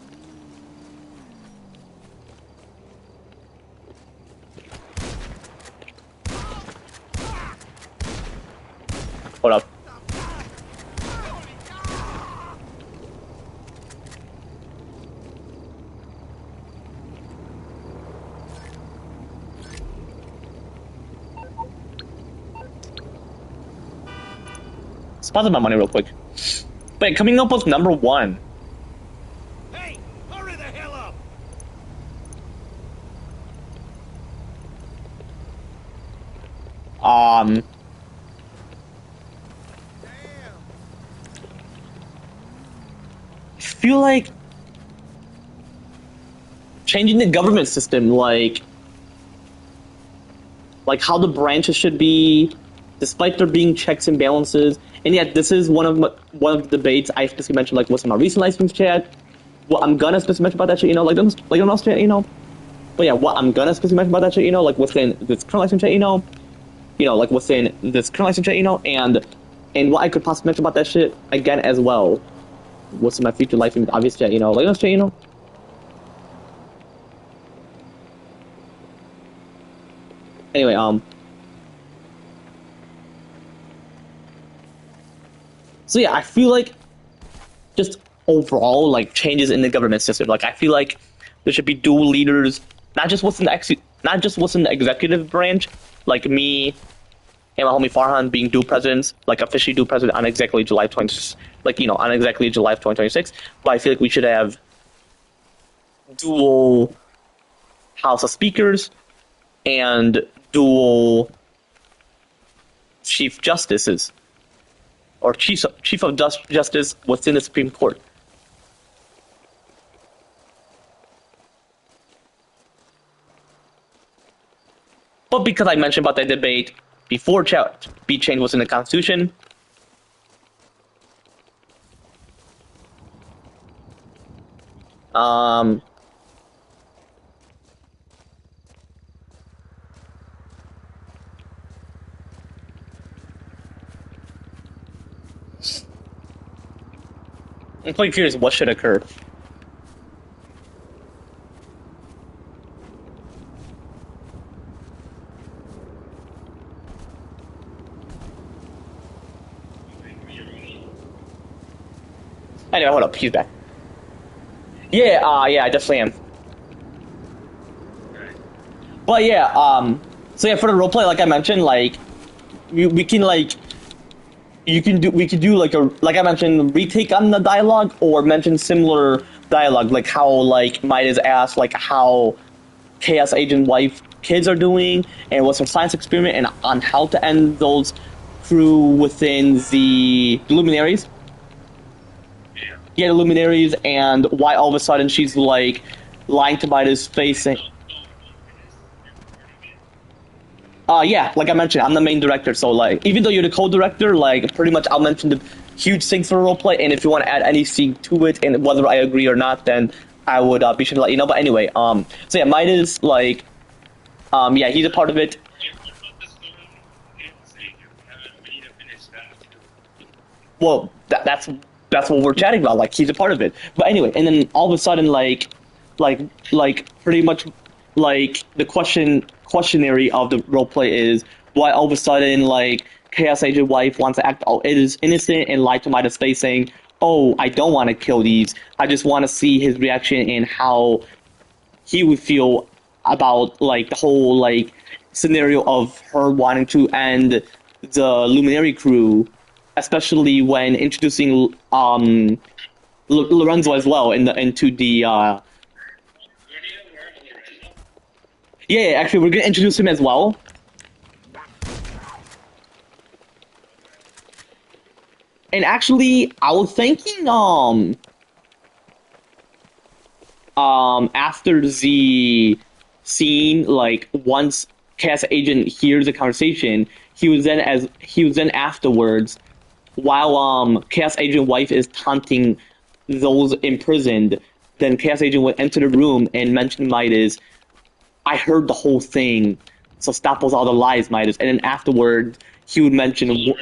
Hold up. Deposit my money real quick. But coming up with number 1. Hey, hurry the hell up! I feel like changing the government system, like how the branches should be, despite there being checks and balances. And yet, this is one of the debates I specifically mentioned, like what's in my recent license chat. What I'm gonna specifically mention about that shit, like on else chat, But yeah, what I'm gonna specifically mention about that shit, like within this current license chat, like within this current license chat, and what I could possibly mention about that shit again as well. What's in my future license, obvious chat, like on else chat, Anyway, so yeah, I feel like just overall, like changes in the government system. Like I feel like there should be dual leaders, not just within the executive branch, like me and my homie Farhan being dual presidents, like officially dual president on exactly July 20, on exactly July of 2026. But I feel like we should have dual House of Speakers and dual Chief Justices. Or Chief of Justice within the Supreme Court. But because I mentioned about that debate before beat change was in the Constitution, I'm quite curious what should occur. Anyway, hold up, he's back. Yeah, I definitely am. But yeah, so yeah, for the roleplay, like I mentioned, like we can like we could do like I mentioned, retake on the dialogue or mention similar dialogue, like how like Midas asked like how Chaos Agent wife kids are doing and what's her science experiment and on how to end those crew within the luminaries. Yeah. Yeah, the luminaries, and why all of a sudden she's like lying to Midas' face and yeah, like I mentioned, I'm the main director, so like, even though you're the co-director, like, pretty much I'll mention the huge things for roleplay, and if you want to add any scene to it, and whether I agree or not, then I would be sure to let you know. But anyway, so yeah, Midas, like, yeah, he's a part of it. Yeah, what about the story? It's we need to finish that too. Well, that's what we're chatting about. Like, he's a part of it. But anyway, and then all of a sudden, like, pretty much, like the questionary of the roleplay is why all of a sudden, like, Chaos Agent wife wants to act all it is innocent and lie to Midas face, saying, "Oh, I don't want to kill these. I just want to see his reaction and how he would feel about like the whole like scenario of her wanting to end the Luminary crew, especially when introducing Lorenzo as well into the Where do you learn Lorenzo? yeah, actually we're gonna introduce him as well. And actually I was thinking after the scene, like once Chaos Agent hears the conversation, he was then afterwards, while Chaos Agent wife is taunting those imprisoned, then Chaos Agent would enter the room and mention Midas. I heard the whole thing, so stop those all the lies, Midas. And then afterward, he would mention. So Randall's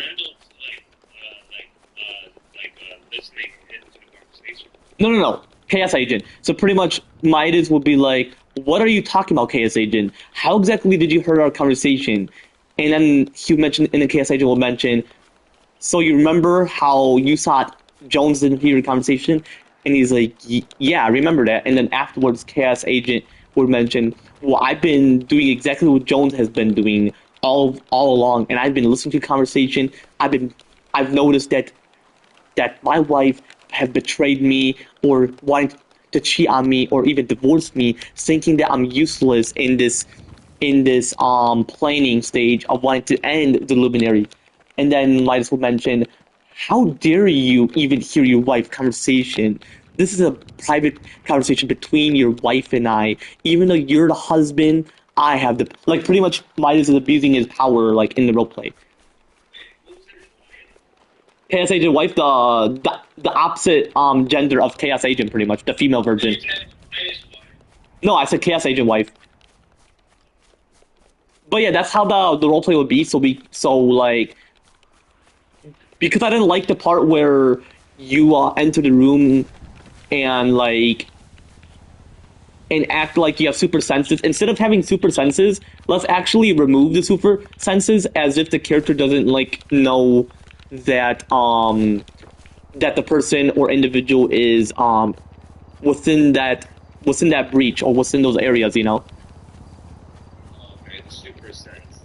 listening into the conversation. No. Chaos Agent. So pretty much, Midas would be like, "What are you talking about, Chaos Agent? How exactly did you hear our conversation?" And then he would mention, and the Chaos Agent will mention, "So you remember how you thought Jones didn't hear the conversation?" And he's like, "Yeah, I remember that." And then afterwards, Chaos Agent would mention, "Well, I've been doing exactly what Jones has been doing all along, and I've been listening to the conversation. I've noticed that my wife has betrayed me or wanting to cheat on me or even divorce me, thinking that I'm useless in this planning stage of wanting to end the luminary." And then Midas will mention, "How dare you even hear your wife conversation? This is a private conversation between your wife and I. Even though you're the husband, I have the like." Pretty much, Midas is abusing his power like in the roleplay. Chaos Agent wife, the opposite gender of Chaos Agent, pretty much the female version. No, I said Chaos Agent wife. But yeah, that's how the roleplay would be. So like, because I didn't like the part where you enter the room and like and act like you have super senses. Instead of having super senses, let's actually remove the super senses as if the character doesn't like know that that the person or individual is within that breach or within those areas, you know. Okay, the super sense.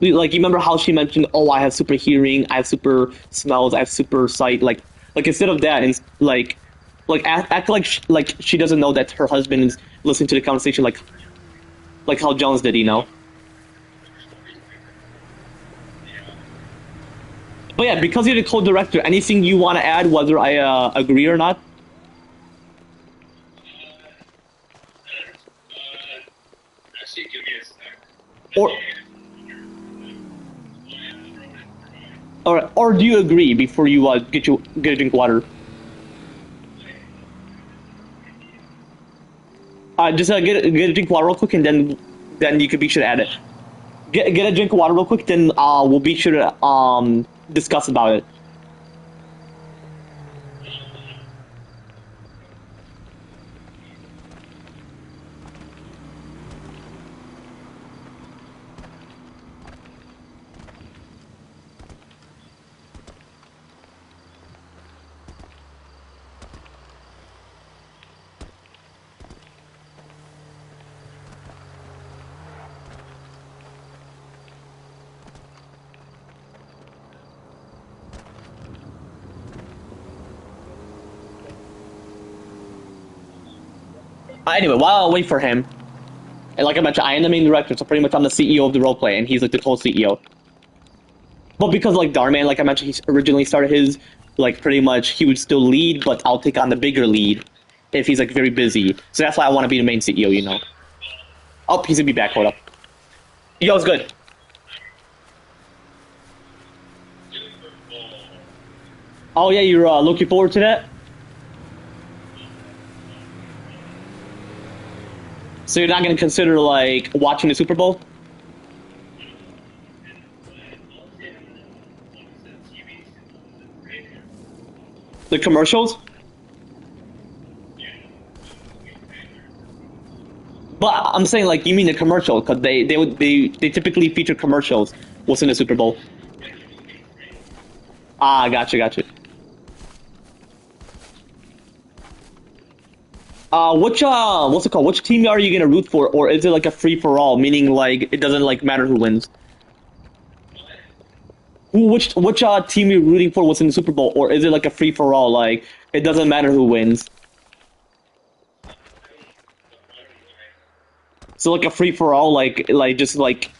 Like, you remember how she mentioned, "Oh, I have super hearing, I have super smells, I have super sight." Like instead of that, and like act like she doesn't know that her husband is listening to the conversation, like how Jones did, you know. But yeah, because you're the co-director, anything you want to add, whether I agree or not? Actually, give me a sec. Or or do you agree before you get a drink of water? Just get a drink of water real quick, and then you could be sure to add it. Get a drink of water real quick, then we'll be sure to discuss about it. Anyway, while I wait for him, and like I mentioned, I am the main director, so pretty much I'm the CEO of the roleplay, and he's like the co-CEO. But because like Darman, like I mentioned, he originally started his like pretty much he would still lead, but I'll take on the bigger lead if he's like very busy. So that's why I want to be the main CEO, you know. Oh, he's gonna be back. Hold up. Yo, it's good. Oh yeah, you're looking forward to that. So you're not gonna consider like watching the Super Bowl, the commercials. But I'm saying like you mean the commercial because they typically feature commercials. What's in the Super Bowl? Ah, gotcha, gotcha. What's it called? Which team are you gonna root for, or is it like a free for all, meaning like it doesn't like matter who wins? Which team you're rooting for was in the Super Bowl, or is it like a free for all, like it doesn't matter who wins? So like a free for all, like just like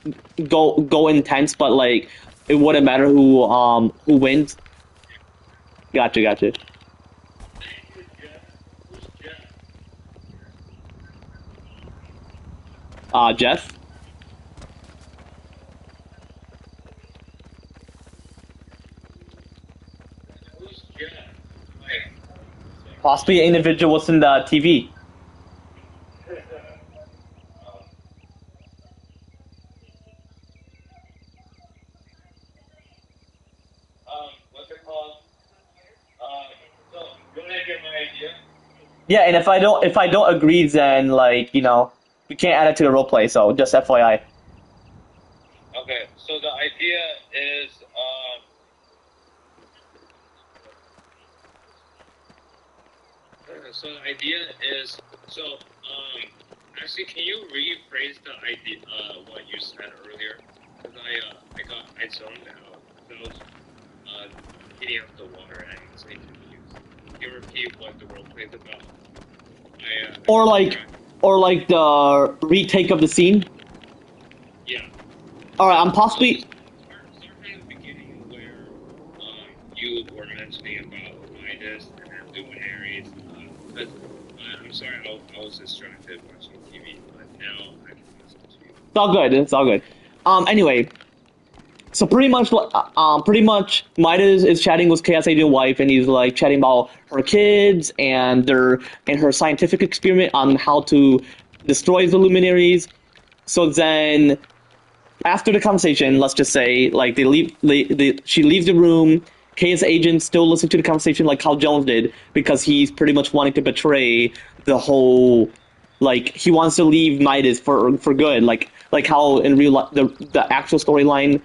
go intense, but like it wouldn't matter who wins. Gotcha, gotcha. Jeff, possibly an individual was in the TV. What's it called? So you want to get my idea? Yeah, and if I don't agree, then like we can't add it to the role play. So just FYI. Okay, so the idea is, so the idea is, actually, can you rephrase the idea, what you said earlier? Because I zoned out. So, getting out the water and stay confused. Can you repeat what the role play is about? I Or lost like track. or like the retake of the scene. Yeah. All right, I'm So possibly. start from the beginning where you were mentioning about Midas and then luminaries. Because I'm sorry, I was distracted watching TV, but now I can listen to you. It's all good. It's all good. Anyway, so pretty much, Midas is chatting with Chaos Agent wife, and he's like chatting about her kids and her scientific experiment on how to destroy the luminaries. So then, after the conversation, let's just say like she leaves the room. Chaos Agent still listens to the conversation like Hal Jones did because he's pretty much wanting to betray the whole. Like he wants to leave Midas for good, like how in real life the actual storyline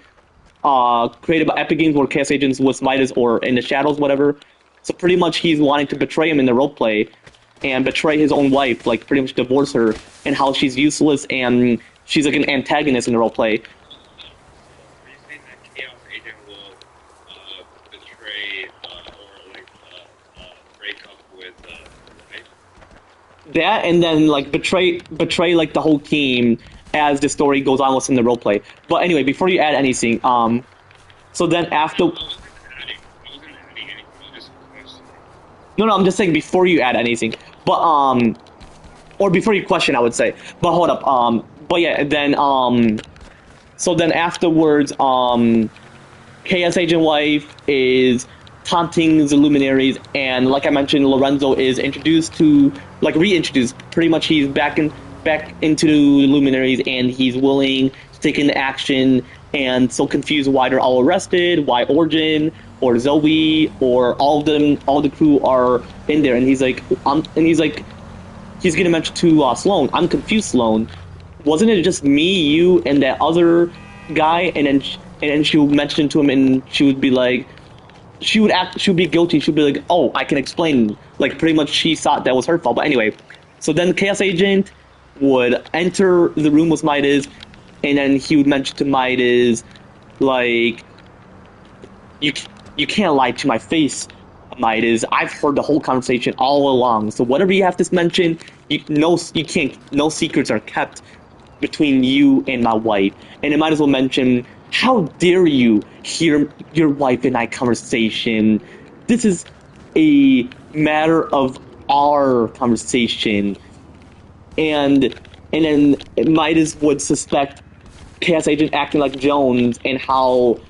created by Epic Games where Chaos Agents was Midas or in the shadows, whatever. So pretty much he's wanting to betray him in the roleplay and betray his own wife, like pretty much divorce her and how she's useless and she's like an antagonist in the roleplay. Are you saying that Chaos Agent will betray or like break up with wife? That and then like betray like the whole team as the story goes on within the roleplay. But anyway, before you add anything, so then after. I wasn't adding anything. I was just questioning. No, I'm just saying before you add anything. But or before you question, I would say. But hold up. But yeah, then so then afterwards, KS Agent Wife is taunting the luminaries, and like I mentioned, Lorenzo is introduced to like reintroduced. Pretty much, he's back into the luminaries, and he's willing to take into action. And so confused why they're all arrested, why Origin or Zoe or all of them, all the crew are in there, and he's gonna mention to Sloan, I'm confused, Sloan. Wasn't it just me, you, and that other guy? And then she would mention to him, and she would be like, she would be guilty. She'd be like, oh, I can explain. Like pretty much, she thought that was her fault. But anyway, so then Chaos Agent would enter the room with Midas, and then he would mention to Midas, like, you you can't lie to my face. Midas. I've heard the whole conversation all along. So whatever you have to mention, you can't. No secrets are kept between you and my wife. And it might as well mention, how dare you hear your wife and I conversation? This is a matter of our conversation. And then Midas would suspect Chaos Agent acting like Jones, and how,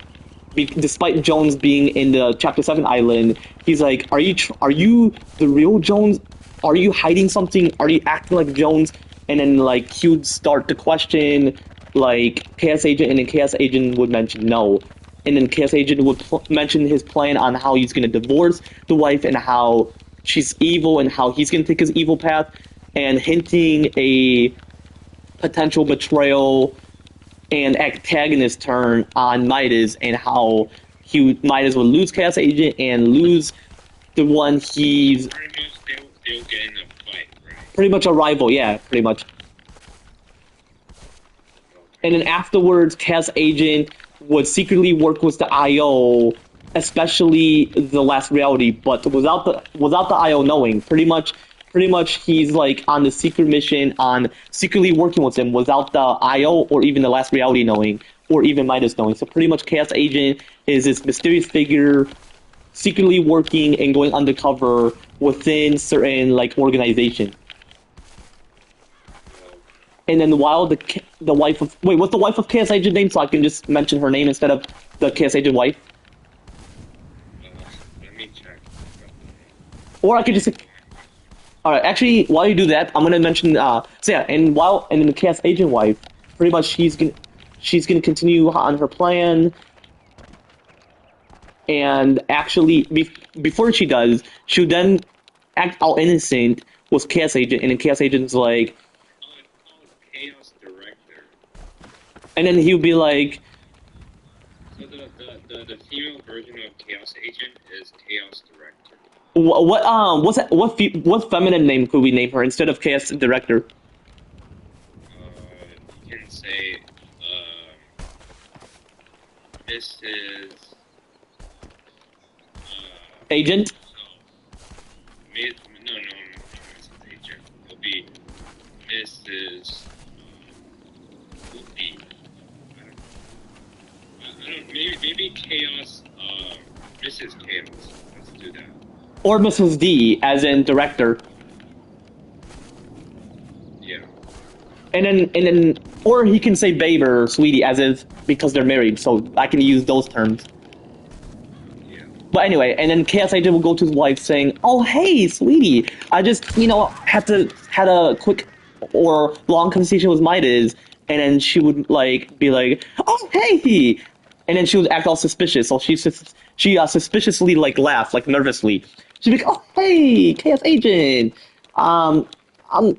despite Jones being in the Chapter 7 island, he's like, are you the real Jones? Are you hiding something? Are you acting like Jones? And then, like, he would start to question, like, Chaos Agent, and then Chaos Agent would mention no. And then Chaos Agent would mention his plan on how he's going to divorce the wife, and how she's evil, and how he's going to take his evil path, and hinting a potential betrayal and antagonist turn on Midas, and how Midas would lose Chaos Agent and lose the one he's Pretty much they'll get in a fight, right? pretty much a rival, yeah, pretty much. And then afterwards, Chaos Agent would secretly work with the IO, especially the last reality, but without the IO knowing. Pretty much he's like on the secret mission, on secretly working with him without the IO or even the last reality knowing, or even Midas knowing. So pretty much Chaos Agent is this mysterious figure secretly working and going undercover within certain, like, organization. And then while the wife of, wait, what's the wife of Chaos Agent name, so I can just mention her name instead of the Chaos Agent wife? Let me check. Or I could just, all right. Actually, while you do that, I'm gonna mention. So yeah, and then the Chaos Agent wife, pretty much she's gonna continue on her plan, and actually, before she does, she'll then act all innocent with Chaos Agent, and then Chaos Agent's like, Oh, it's called Chaos Director. and then he'll be like, So the female version of Chaos Agent is Chaos Director. what feminine name could we name her instead of Chaos Director? You can say Mrs. Agent? No, Mrs. Agent. It'll be Mrs. Whoopi. I don't. Maybe Chaos. Mrs. Chaos. Let's do that. Or Mrs. D, as in director. Yeah. And then, or he can say babe or sweetie, as is, because they're married, so I can use those terms. Yeah. But anyway, and then Chaos Agent will go to his wife saying, "Oh, hey, sweetie, I just, had a quick or long conversation with Midas," and then she would, like, be like, "Oh, hey," and then she would act all suspicious, so she suspiciously, like, laugh, like, nervously. She'd be like, "Oh, hey, Chaos Agent,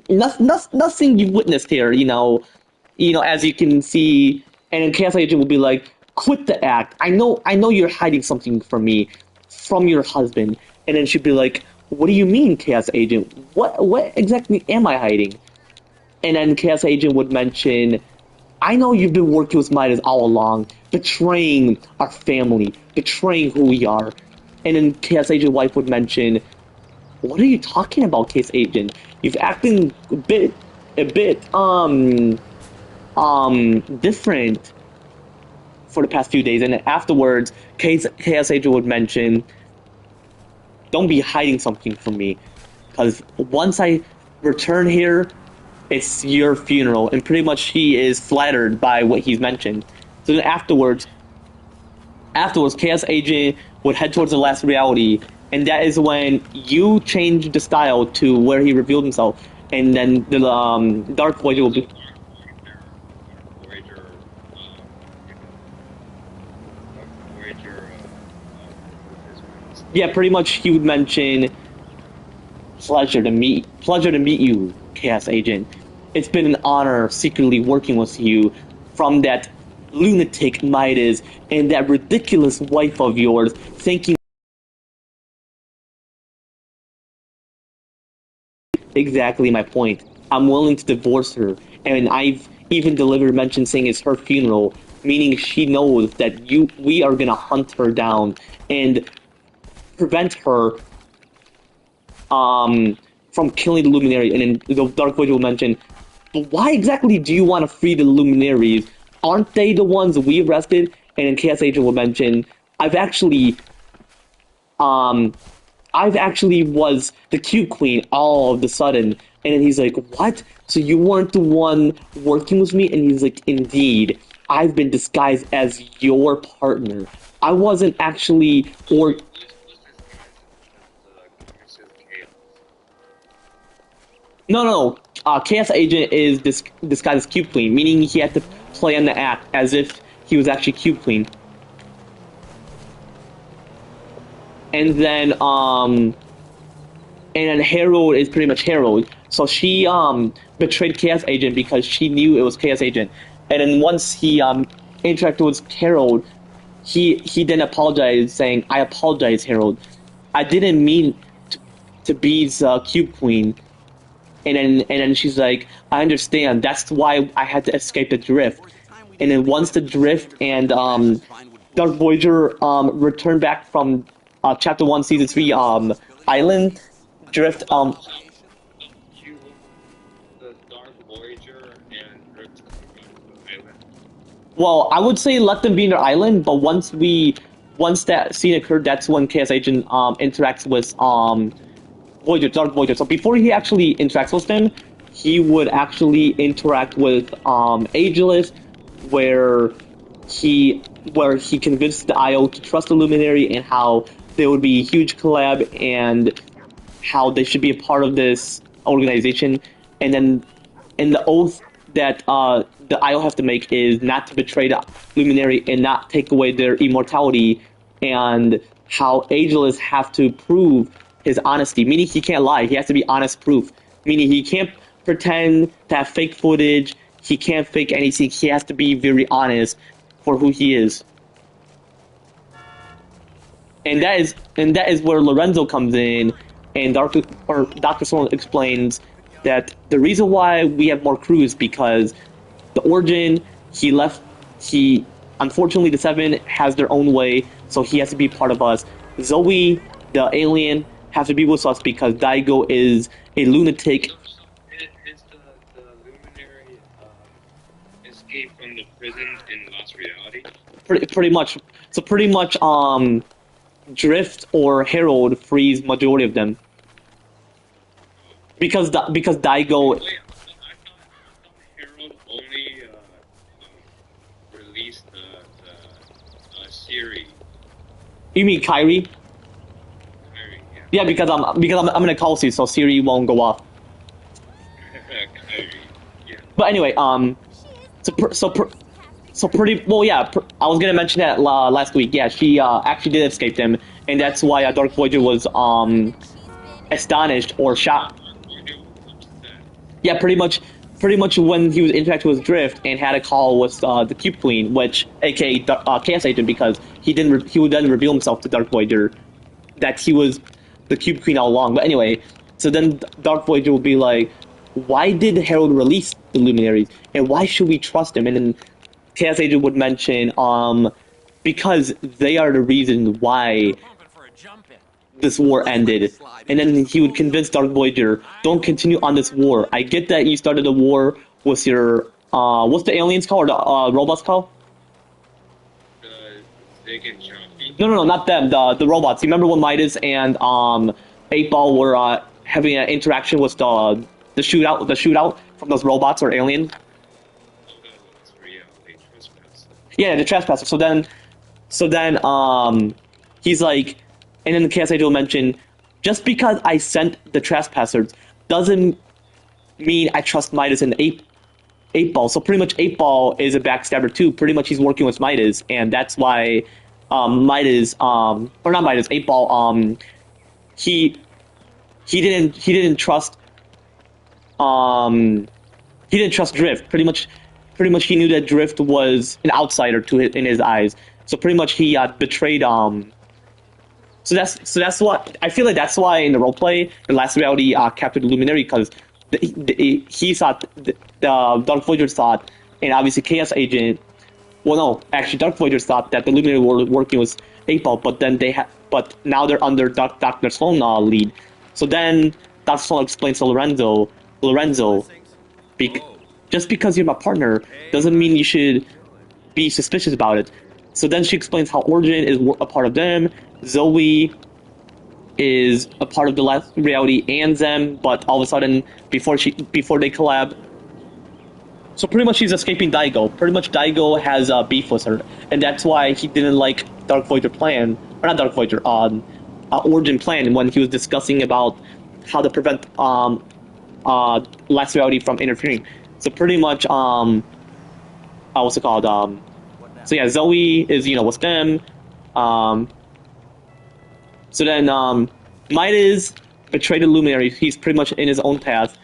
nothing you've witnessed here, as you can see." And then Chaos Agent will be like, "Quit the act. I know you're hiding something from me, from your husband." And then she'd be like, "What do you mean, Chaos Agent? What exactly am I hiding?" And then Chaos Agent would mention, "I know you've been working with Midas all along, betraying our family, betraying who we are." And then Chaos Agent wife would mention, "What are you talking about, Chaos Agent? You've acting a bit, different for the past few days." And then afterwards, Chaos Agent would mention, "Don't be hiding something from me, because once I return here, it's your funeral." And pretty much he is flattered by what he's mentioned. So then afterwards, Chaos Agent would head towards the last reality, and that is when you change the style to where he revealed himself, and then the Dark Voyager will be. Voyager. Voyager. Yeah, pretty much he would mention, pleasure to meet you, Chaos Agent. It's been an honor secretly working with you from that lunatic Midas and that ridiculous wife of yours, thinking exactly my point. I'm willing to divorce her, and I've even delivered a mention saying it's her funeral, meaning she knows that we are gonna hunt her down, and prevent her from killing the Luminary. And then the Dark Voyager will mention, but why exactly do you want to free the Luminaries? Aren't they the ones we arrested? And then Chaos Agent will mention, I've actually was the Cube Queen all of the sudden. And then he's like, what? So you weren't the one working with me? And he's like, indeed, I've been disguised as your partner. I wasn't actually, or... No. Chaos Agent is disguised as Cube Queen, meaning he had to play on the act as if he was actually Cube Queen. And then Harold is pretty much Harold. So she betrayed Chaos Agent because she knew it was Chaos Agent. And then once he interacted with Harold, he then apologized, saying, "I apologize, Harold. I didn't mean to be the Cube Queen." And then she's like, "I understand. That's why I had to escape the drift." And then once the drift and Dark Voyager returned back from Chapter 1, Season 3 island drift The Dark Voyager and Drift the island. Well, I would say let them be in their island, but once that scene occurred, that's when Chaos Agent interacts with Voyager, Dark Voyager. So before he actually interacts with them, he would actually interact with Ageless, where he convinced the IO to trust the Luminary and how there would be a huge collab and how they should be a part of this organization. And then, the oath that the IO have to make is not to betray the Luminary and not take away their immortality, and how Ageless have to prove his honesty, meaning he can't lie. He has to be honest proof, meaning he can't pretend to have fake footage. He can't fake anything. He has to be very honest for who he is. And that is where Lorenzo comes in, and Dr. Sloan explains that the reason why we have more crew is because the Origin, unfortunately the Seven has their own way, so he has to be part of us. Zoe, the alien, has to be with us because Daigo is a lunatic. Is the Luminary escape from the prison in Lost Reality? Pretty much. So pretty much, Drift or Herald frees majority of them. Because Daigo... Wait, I thought Harold only released the Siri. You mean Kyrie? Kyrie, Yeah, because I'm in a call seat, so Siri won't go off. Kyrie, yeah. But anyway, so pretty well, yeah. I was gonna mention that last week. Yeah, she actually did escape them, and that's why Dark Voyager was astonished or shocked. Yeah, pretty much when he was interacting with Drift and had a call with the Cube Queen, which aka Chaos Agent, because he would then reveal himself to Dark Voyager that he was the Cube Queen all along. But anyway, so then Dark Voyager would be like, why did Harold release the Luminaries, and why should we trust him? And then Chaos Agent would mention, because they are the reason why this war ended. And then he would convince Dark Voyager, don't continue on this war. I get that you started a war with your, what's the aliens called, or the robots called? Zig and Chompy? No, not them, the robots. You remember when Midas and 8-Ball were having an interaction with the shootout from those robots or aliens? Yeah, the trespasser. So then, he's like, and then the Chaos Agent will mention, just because I sent the trespassers doesn't mean I trust Midas and 8-Ball. So pretty much 8-Ball is a backstabber too. Pretty much he's working with Midas, and that's why Midas, or not Midas, 8-Ball, he didn't trust Drift. Pretty much he knew that Drift was an outsider in his eyes. So pretty much he betrayed So that's what I feel like. That's why in the roleplay, the Last Reality captured the Luminary, because he thought the Dark Voyager thought, and obviously Chaos Agent Well, no, actually, Dark Voyagers thought that the Luminary were working with 8-Ball, but then but now they're under Dr. Sloan lead. So then Dr. Sloan explains to Lorenzo, bec- just because you're my partner doesn't mean you should be suspicious about it. So then she explains how Origin is a part of them, Zoe is a part of the last reality and them, but all of a sudden before they collab. So pretty much she's escaping Daigo. Pretty much Daigo has beef with her, and that's why he didn't like Dark Voyager plan, or not Dark Voyager, Origin plan when he was discussing about how to prevent last reality from interfering. So pretty much what's it called so yeah, Zoe is with them. Um, so then Midas betrayed the Luminary. He's pretty much in his own path.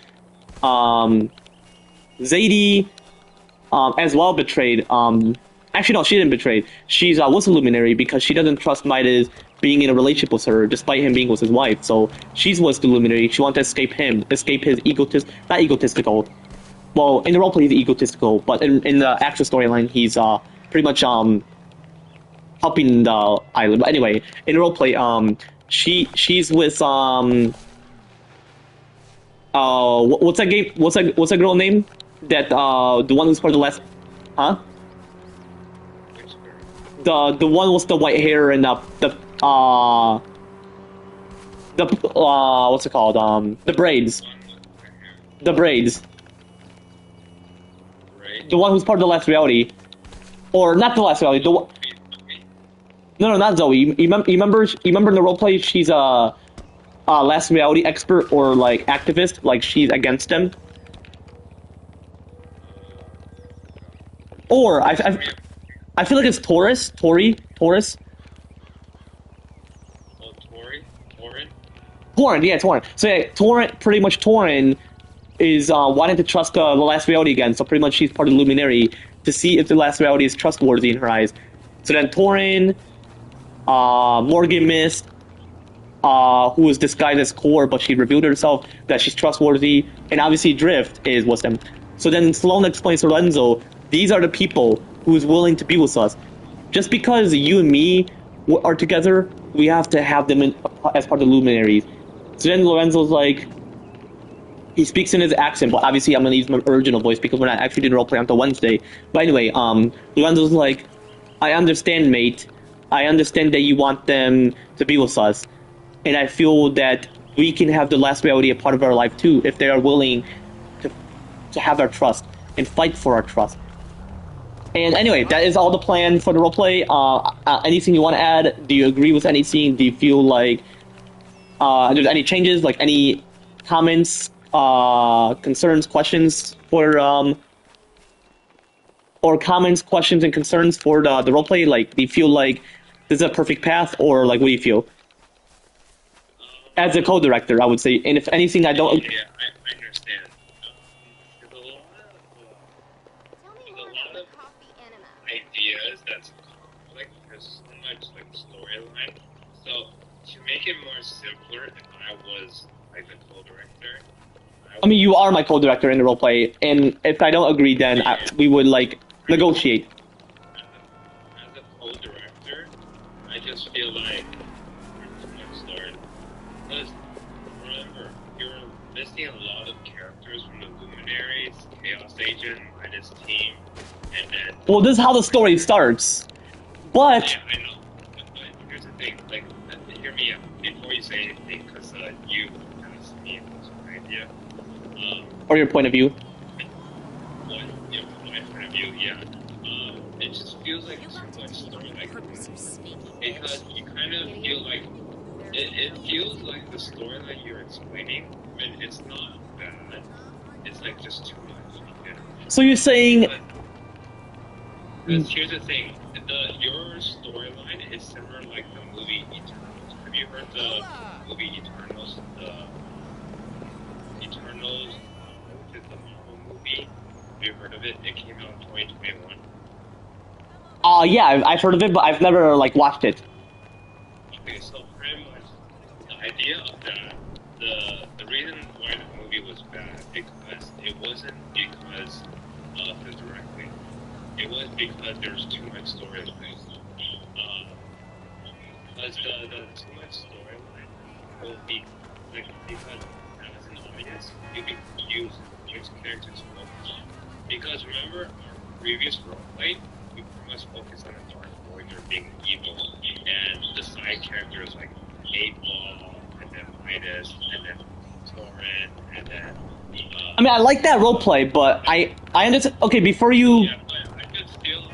Zadie as well betrayed. Actually, no, she didn't betray. She's was a Luminary because she doesn't trust Midas being in a relationship with her, despite him being with his wife. So she's was the Luminary. She wanted to escape him, escape his not egotistical. Well, in the roleplay he's egotistical, but in the actual storyline he's pretty much helping the island. But anyway, in the roleplay, she's with what's that game? What's that girl name? That the one who's part of the last, huh? The one with the white hair and what's it called? The braids. The braids. The one who's part of the last reality, or not the last reality. No, not Zoe. You remember in the roleplay she's a last reality expert or like activist, like she's against them. Or I feel like it's Taurus. Oh, Torin, yeah, Torin. So yeah, Torin is wanting to trust the last reality again. So pretty much she's part of the Luminary to see if the last reality is trustworthy in her eyes. So then Torin, Morgan Mist, who was disguised as Core, but she revealed herself that she's trustworthy, and obviously Drift is with them. So then Sloan explains to Lorenzo, these are the people who's willing to be with us. Just because you and me are together, we have to have them as part of the Luminaries. So then Lorenzo's like, he speaks in his accent, but obviously I'm gonna use my original voice because we're not actually doing roleplay until Wednesday. But anyway, Lorenzo's like, I understand, mate. I understand that you want them to be with us. And I feel that we can have the last reality a part of our life too, if they are willing to have our trust and fight for our trust. And anyway, that is all the plan for the roleplay. Anything you want to add? Do you agree with anything? Do you feel like there's any changes, like any comments, concerns, questions for or comments, questions, and concerns for the roleplay? Like, do you feel like this is a perfect path, or like, what do you feel? As a co-director, I would say, and if anything, I don't. Yeah, I understand. There's a lot of ideas that's like there's so much like storyline. So to make it more simpler, if I was like the co-director, I mean, you are my co-director in the roleplay, and if I don't agree, then we would like negotiate. As a co-director, I just feel like there's too much story. Because remember, you're listing a lot of characters from the Luminaries, Chaos Agent, Midas team, and then. Well, this is how the story starts, but. Yeah, I know. But here's the thing, like, hear me out before you say anything, because you asked me an idea. Or your point of view. What, yeah, my point of view, yeah. It just feels like too much story, like, because you kind of feel like it feels like the storyline you're explaining, but it's not bad. It's like just too much. You know? So you're saying. Because here's the thing, your storyline is similar like the movie Eternals. Have you heard the movie Eternals? The Eternals, which is the Marvel movie. Have you heard of it? It came out in 2021. Yeah, I've heard of it, but I've never like watched it. Okay, so pretty much the idea of that, the reason why the movie was bad because it wasn't because of the directing. it was because there's too much storyline. Because the too much storyline will be like because as an audience you be confused which characters to focus on. Because remember our previous roleplay, we pretty much focused on the Dark Voyager being evil and the side characters like 8 Ball and then Midas and then Torin and then I mean, I like that roleplay, but I understand. Okay, before you. yeah, but I just feel like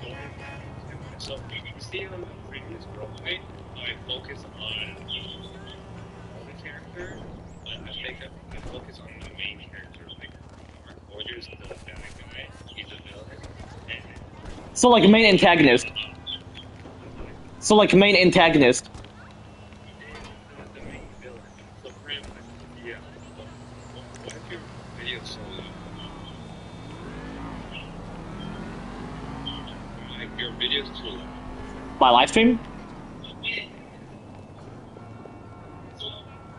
the storyline was too much. So you see on the previous roleplay, I focus on all the characters, but I think I focus on the main character, like Mark Rogers, the bad guy, he's a villain, and So, like, main antagonist. So, like, main antagonist. the main villain. So pretty much, yeah. What if your video is so loud? Like your video's too loud. My live stream?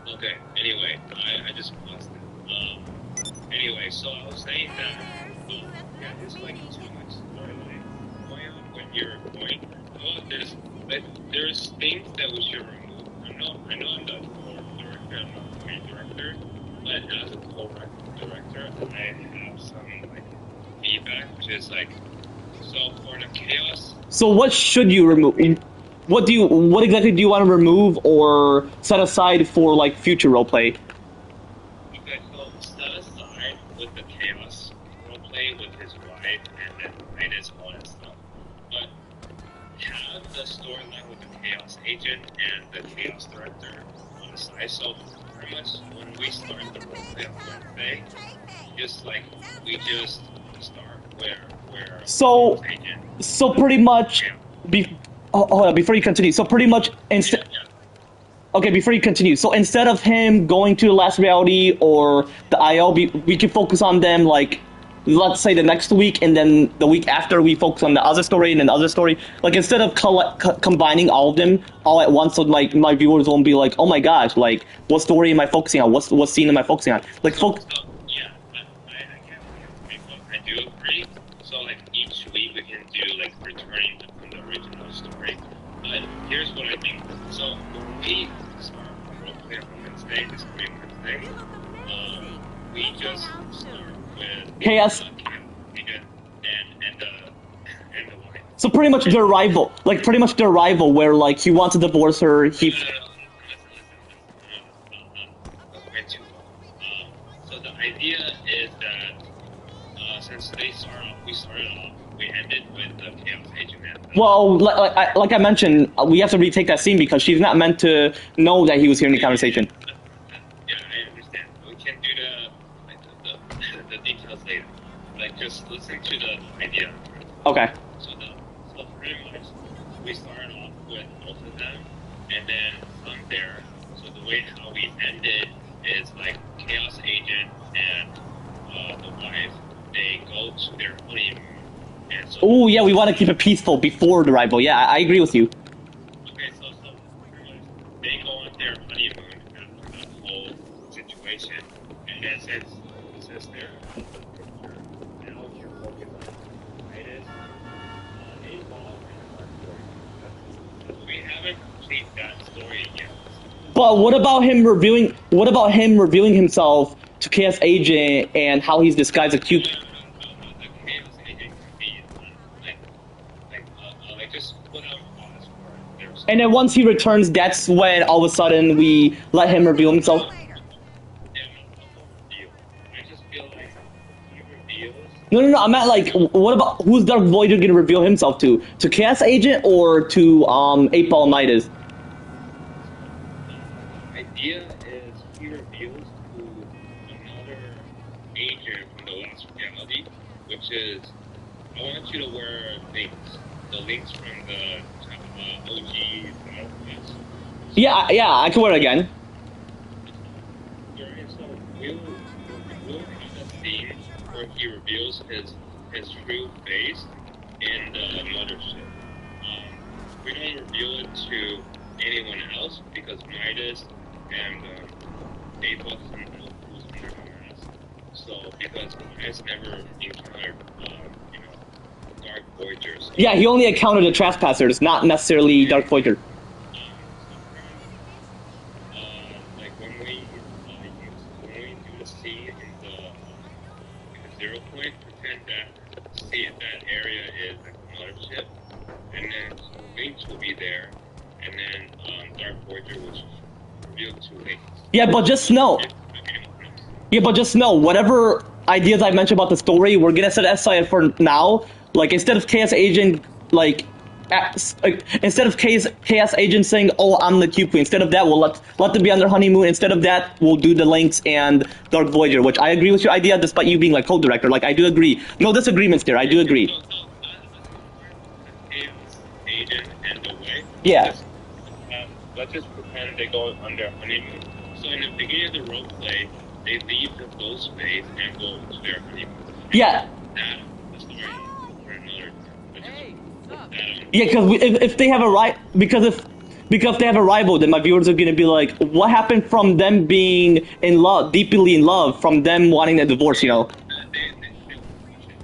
Okay, anyway, I just paused it. Anyway, so I was saying that, yeah, there's like too much storyline going on when you're going. Well, there's things that we should remove. I know I'm the co-director, I'm not the main director, but as a co-director, I have some like feedback, which is like, so for the chaos. So, what should you remove? What exactly do you want to remove or set aside for, like, future roleplay? Okay, so set aside with the chaos roleplay with his wife and then Midas, all that stuff. But have the storyline with the chaos agent and the chaos director on the side. So pretty much when we start the roleplay on Wednesday, just like we just start where So- chaos agent. So, pretty much. Yeah. Hold on, before you continue. So, pretty much. Yeah. Okay, before you continue. So, instead of him going to the last reality or the IO, we can focus on them, like, let's say the next week, and then the week after we focus on the other story and then the other story. Like, instead of combining all of them all at once, so my viewers won't be like, oh my gosh, like, what story am I focusing on? What scene am I focusing on? Like, So, yeah, I can't agree, but I do agree. So like each week we can do like returning from the original story. But here's what I think. So when we start roleplay on Wednesday, this coming Wednesday, we just start with Chaos. And the wife. So pretty much their rival, where, like, he wants to divorce her, he... Listen. Way too long. So the idea is that since we started off, we ended with the chaos agent. Well, like I mentioned, we have to retake that scene because she's not meant to know that he was hearing the conversation. Yeah, I understand. We can do the details later. Like just listen to the idea. Okay. So pretty much we started off with both of them, and then from there. So the way how we ended is like chaos agent and the wife. They go to their honeymoon. And so Oh yeah, we want to keep it peaceful before the rival. Yeah, I agree with you. okay, so pretty much they go on their honeymoon after that whole situation, and then since they're now you're focused on Midas, 8 Ball, and Dark Voyager. We haven't completed that story yet. But what about him revealing himself to Chaos Agent and how he's disguised as Q? The chaos agent can be like just put on pause for their And then once he returns, that's when all of a sudden we let him reveal himself. I just feel like he reveals. No. I meant, like, what about who's Dark Voyager gonna reveal himself to? To Chaos Agent or to 8-Ball Midas? The idea is he reveals to another agent from the last reality, which is I want you to wear links. The links from the OG outfits. Yeah, I can wear it again. So we'll have a scene where he reveals his true face in the mothership. We don't reveal it to anyone else because Midas and April doesn't know who's under the mask. So because Midas never encountered Dark Voyager. So, Yeah, he only encountered the trespassers, not necessarily Dark Voyager. like when we do the scene in the 0 point, pretend that area is like a mothership, and then Lynx will be there, and then Dark Voyager was revealed to Lynx. Yeah, but just know. Yeah, but just know, whatever ideas I mentioned about the story, we're gonna set aside for now. Like, instead of Chaos Agent, like, instead of Chaos Agent saying, "Oh, I'm the Q Queen," instead of that, we'll let them be on their honeymoon. Instead of that, we'll do the Lynx and Dark Voyager, which I agree with your idea, despite you being like co-director. Like, I do agree. No disagreements there. I do agree. Chaos Agent and the way. Yeah. Let's just pretend they go on their honeymoon. So in the beginning of the role play, they leave the ghost phase and go to their honeymoon. Yeah. That the story for another time. Yeah, because if they have a because they have a rival, then my viewers are gonna be like, what happened from them being in love, deeply in love, from them wanting a divorce? You know.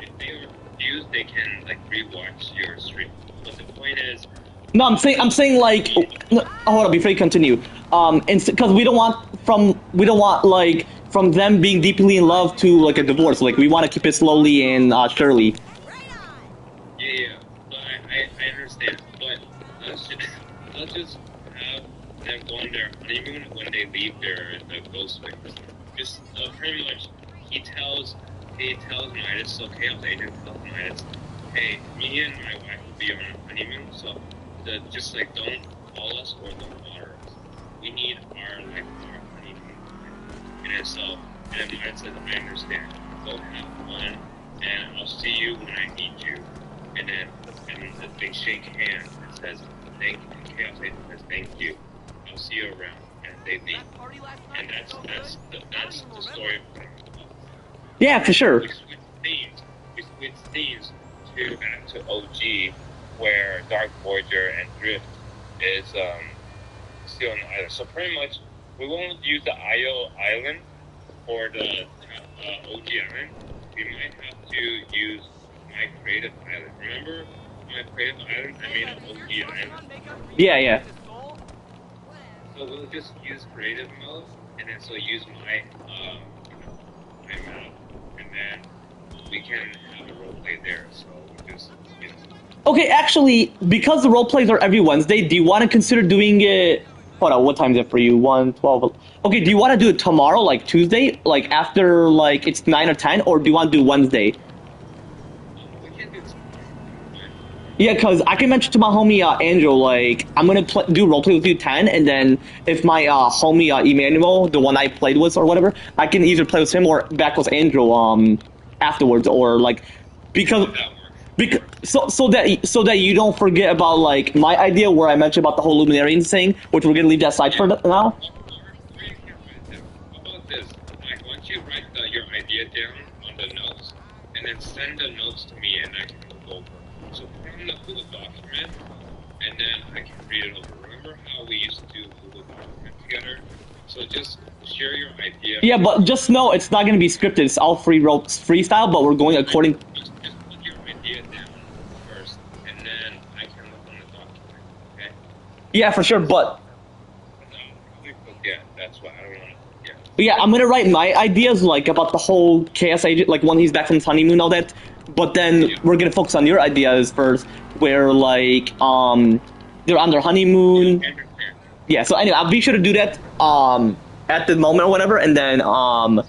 If they are confused, they can like rewatch your stream. But the point is, No, I'm saying like, hold on, before you continue, because we don't want like from them being deeply in love to like a divorce. Like we want to keep it slowly and surely. yeah, but I understand. But let's just have them go on their honeymoon when they leave the ghost wings. Just pretty much, he tells Midas, so Chaos Agent tells Midas, hey, me and my wife will be on a honeymoon, so just like don't call us or don't bother us. We need our honeymoon. And then Midas says, I understand. So have fun, and I'll see you when I need you. And then they shake hands and says thank you. Chaos Agent says thank you. I'll see you around, and they leave. And that's the story of it. Yeah, for sure. We switch themes to back to OG, where Dark Voyager and Drift is still on the island. So pretty much, we won't use the IO island or the OG island. We might have to use my creative island. Remember my creative island? I made an OG island. Yeah. So we'll just use creative mode, and then so use my map, and then we can have a roleplay there. So we just Okay, actually, because the role plays are every Wednesday, do you want to consider doing it? Hold on, what time is it for you? 1:12. Okay, do you want to do it tomorrow, like Tuesday, like after like it's 9 or 10, or do you want to do Wednesday? we can do it. Yeah, because I can mention to my homie Angel, like I'm gonna do roleplay with you 10, and then if my homie Emmanuel, the one I played with or whatever, I can either play with him or back with Angel afterwards, or like because so that you don't forget about like my idea where I mentioned about the whole Luminarians thing, which we're gonna leave that aside for now. How about this? Like, once you write your idea down on the notes, and then send the notes to me, and I can look over. So put on the Google document, and then I can read it over. Remember how we used to do Google document together? So just share your idea. Yeah, but just know it's not gonna be scripted. It's all freestyle, but we're going according. Just put your idea down first, and then I can look on the document. Okay? Yeah, for sure, but. We forget. That's why I don't want to forget. Yeah, I'm gonna write my ideas like about the whole Chaos Agent, like when he's back from his honeymoon, all that. But then we're gonna focus on your ideas first, where like they're on their honeymoon. Yeah. So anyway, I'll be sure to do that at the moment or whatever, and then and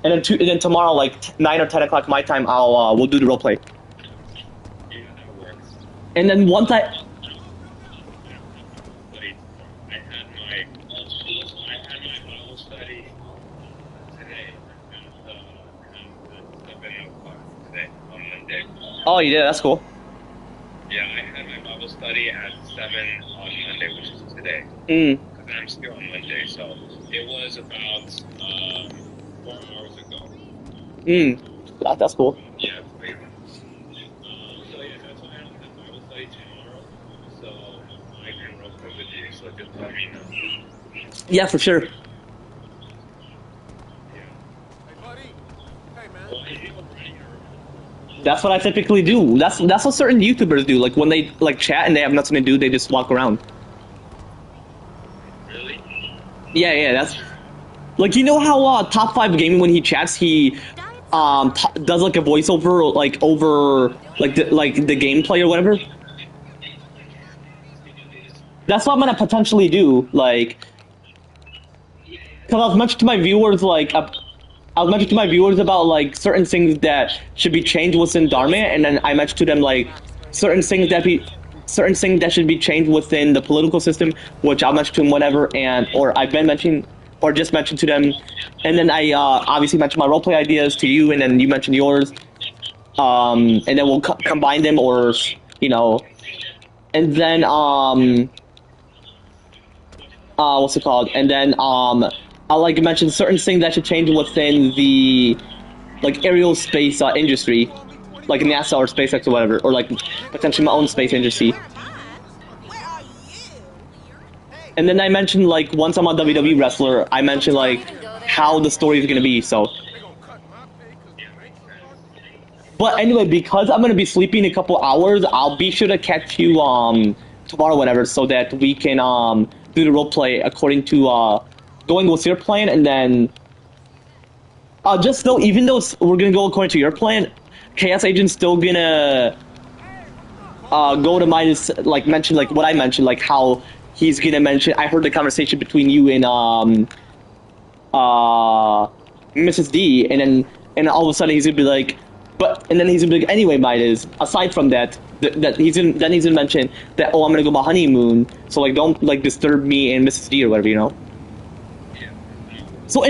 then tomorrow like 9 or 10 o'clock my time, we'll do the role play. Yeah, that works. And then once I. Oh, you did? That's cool. Yeah, I had my Bible study at 7 on Monday, which is today. Because I'm still on Monday, so it was about 4 hours ago. That's cool. Yeah, so yeah, that's why I don't have Bible study tomorrow. So I can roast with you, so just let me know. Yeah, for sure. Hey, buddy. Hey, man. Well, That's what I typically do. That's what certain YouTubers do. Like when they like chat and they have nothing to do, they just walk around. Really? Yeah, yeah. That's like you know how top five gaming when he chats he does like a voiceover like over like the gameplay or whatever. That's what I'm gonna potentially do. Like, cause I was mentioning to my viewers like I was mentioning to my viewers about like certain things that should be changed within Dharma, and then I mentioned to them like certain things that be certain things that should be changed within the political system, which I'll mention to them whatever, and or I've been mentioning or just mentioned to them, and then I obviously mentioned my roleplay ideas to you, and then you mentioned yours, and then we'll combine them or you know, and then what's it called, and then I'll like mention certain things that should change within the like aerial space industry, like NASA or SpaceX or whatever, or like potentially my own space industry. And then I mentioned like once I'm a WWE wrestler, I mentioned like how the story is gonna be. So, but anyway, because I'm gonna be sleeping a couple hours, I'll be sure to catch you tomorrow, whenever, so that we can do the role play according to going with your plan, and then just know even though we're gonna go according to your plan, Chaos Agent's still gonna go to minus like mention like what I mentioned, like how he's gonna mention. I heard the conversation between you and Mrs. D, and all of a sudden he's gonna be like, but and then he's gonna be like, anyway, Midas. Aside from that, that he's gonna mention that I'm gonna go on my honeymoon, so like don't like disturb me and Mrs. D or whatever, you know. So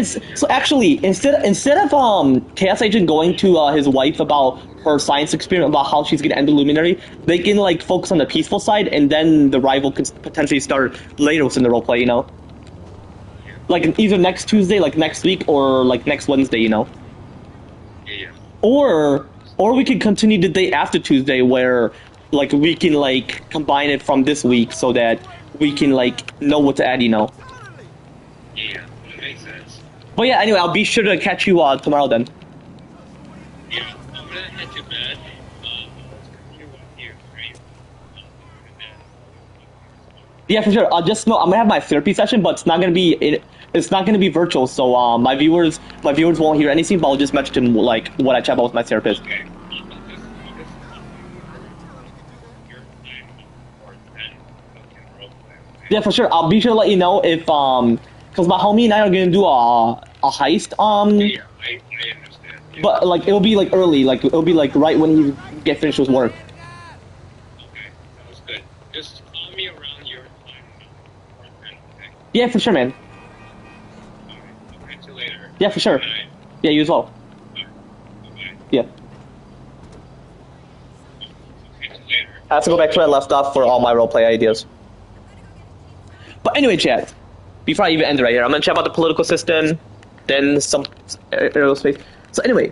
actually instead of Chaos Agent going to his wife about her science experiment about how she's gonna end the Luminary, they can like focus on the peaceful side, and then the rival could potentially start later within the roleplay, you know. Like either next Tuesday, like next week, or like next Wednesday, you know. Yeah. Or we could continue the day after Tuesday, where like we can like combine it from this week so that we can like know what to add, you know. Yeah, that makes sense. But yeah, anyway, I'll be sure to catch you tomorrow then. Yeah, I'm gonna head to bed. Let's continue with you, right? And then, Yeah, for sure. Just know I'm gonna have my therapy session, but it's not gonna be virtual. So my viewers won't hear anything, but I'll just mention to them like what I chat about with my therapist. okay. Or 10 role play. Yeah, for sure. I'll be sure to let you know if because my homie and I are gonna do a heist Yeah, I understand. Yeah. but like it'll be like early, like it'll be like right when he get finished with work. Okay, sounds good. Just call me around your time. Or 10, okay? Yeah, for sure, man. Alright, I'll catch you later. Yeah, for sure. Good night. Yeah, you as well. Bye. Bye. Yeah. I'll catch you later. I have to go back to where I left off for all my roleplay ideas. But anyway, chat. Before I even end right here, I'm gonna chat about the political system, then some aerospace. So anyway,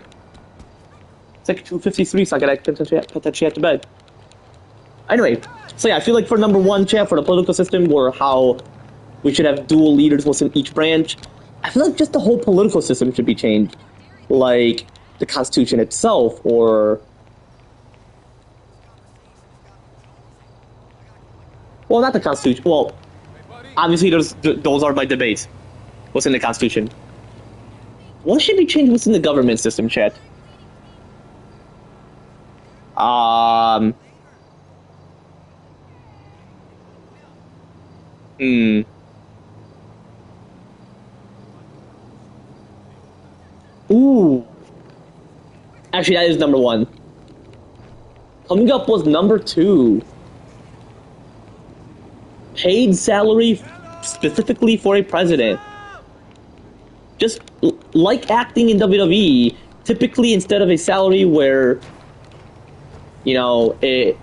it's like 2:53, so I gotta potentially head to bed. Anyway, so yeah, I feel like for number one, chat, for the political system, or how we should have dual leaders within each branch, I feel like just the whole political system should be changed, like the Constitution itself, or well, not the Constitution. Well, obviously, those are my debates. What's in the Constitution? What should be changed within the government system, chat? Hmm. Ooh. Actually, that is number one. Coming up was number two. Paid salary specifically for a president. Just like acting in WWE, typically instead of a salary where, you know, it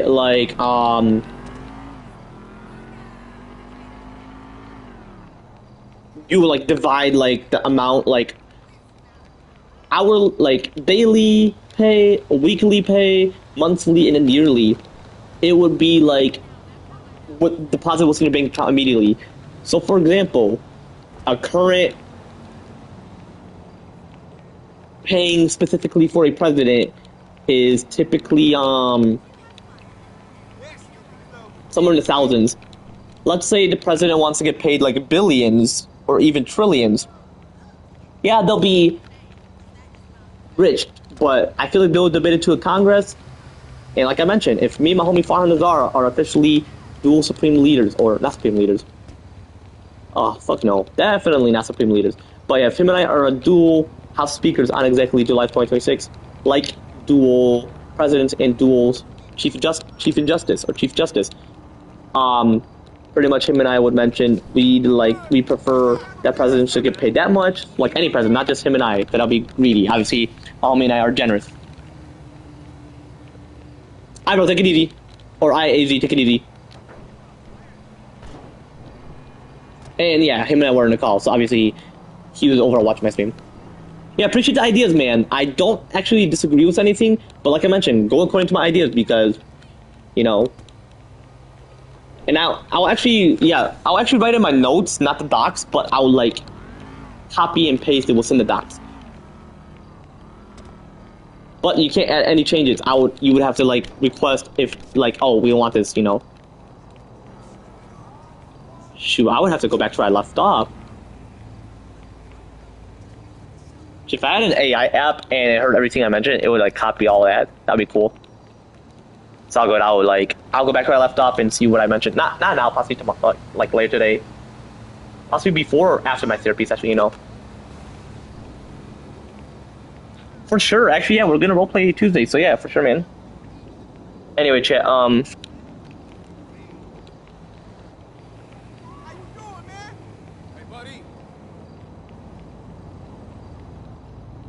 like you like divide like the amount like hour like daily pay, weekly pay, monthly, and then yearly. It would be like what deposit was in your bank account immediately. So, for example, a current paying specifically for a president is typically somewhere in the thousands. Let's say the president wants to get paid like billions or even trillions. Yeah, they'll be rich, but I feel like they'll debate it to a Congress. And like I mentioned, if me and my homie Farhan Nazar are officially dual supreme leaders, or not supreme leaders. Oh, fuck no. Definitely not supreme leaders. But yeah, if him and I are a dual House speakers on exactly July 2026, like dual presidents and dual chief justice, pretty much him and I would mention we prefer that president should get paid that much, like any president, not just him and I, that I'll be greedy. Obviously, homie and I are generous. I bro, take it easy. Or IAZ, take it easy. And yeah, him and I were in the call, so obviously he was over watching my stream. Yeah, appreciate the ideas, man. I don't actually disagree with anything, but like I mentioned, go according to my ideas because, you know. And I'll actually write in my notes, not the docs, but I'll like copy and paste it within the docs. But you can't add any changes. You would have to like request if like, oh, we don't want this, you know. Shoot, I would have to go back to where I left off. If I had an AI app and it heard everything I mentioned, it would like copy all that. That'd be cool. So I'll go back to where I left off and see what I mentioned. Not now, possibly tomorrow, like later today. Possibly before or after my therapy session, you know. For sure. Actually, yeah, we're gonna roleplay Tuesday, so yeah, for sure, man. Anyway, chat,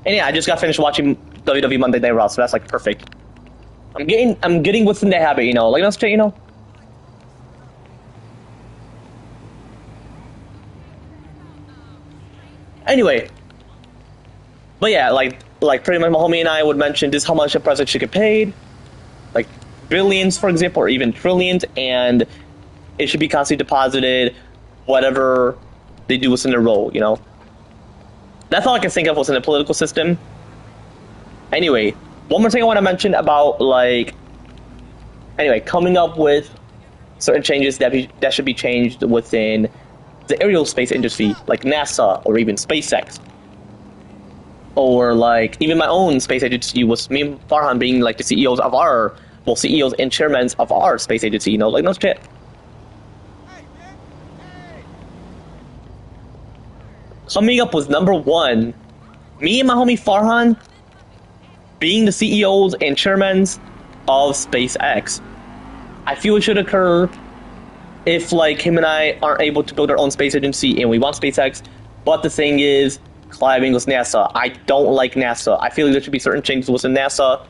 and yeah, I just got finished watching WWE Monday Night Raw, so that's like perfect. I'm getting within the habit, you know. Like that's you know. Anyway, but yeah, like pretty much my homie and I would mention this: how much a president should get paid, like billions, for example, or even trillions, and it should be constantly deposited, whatever they do within their role, you know. That's all I can think of within the political system. Anyway, one more thing I want to mention about coming up with certain changes that should be changed within the aerial space industry, like NASA or even SpaceX, or like even my own space agency, with me and Farhan being like the CEOs and chairmen of our space agency, you know, like no shit. Coming up with number one, me and my homie Farhan being the CEOs and chairmen of SpaceX. I feel it should occur if like him and I aren't able to build our own space agency and we want SpaceX, but the thing is collabing with NASA. I don't like NASA. I feel like there should be certain changes within NASA,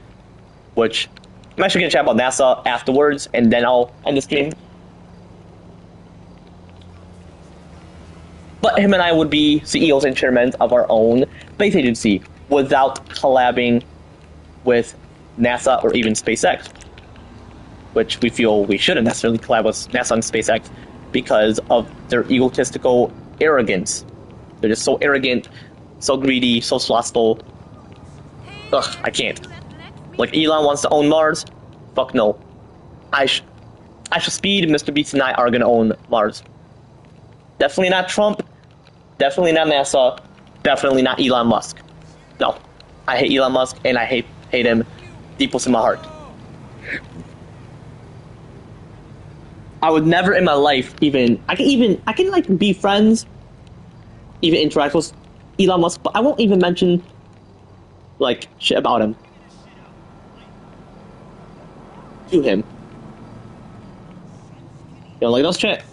which I'm actually going to chat about NASA afterwards, and then I'll end the stream. But him and I would be CEOs and chairmen of our own space agency without collabing with NASA or even SpaceX, which we feel we shouldn't necessarily collab with NASA and SpaceX because of their egotistical arrogance. They're just so arrogant, so greedy, so slothful. Ugh, I can't. Like Elon wants to own Mars? Fuck no. I should Speed, Mr. Beats, and I are gonna own Mars. Definitely not Trump. Definitely not NASA. Definitely not Elon Musk. No. I hate Elon Musk, and I hate him deep within my heart. I would never in my life I can like be friends, even interact with Elon Musk, but I won't even mention like shit about him to him. You know, like those shit.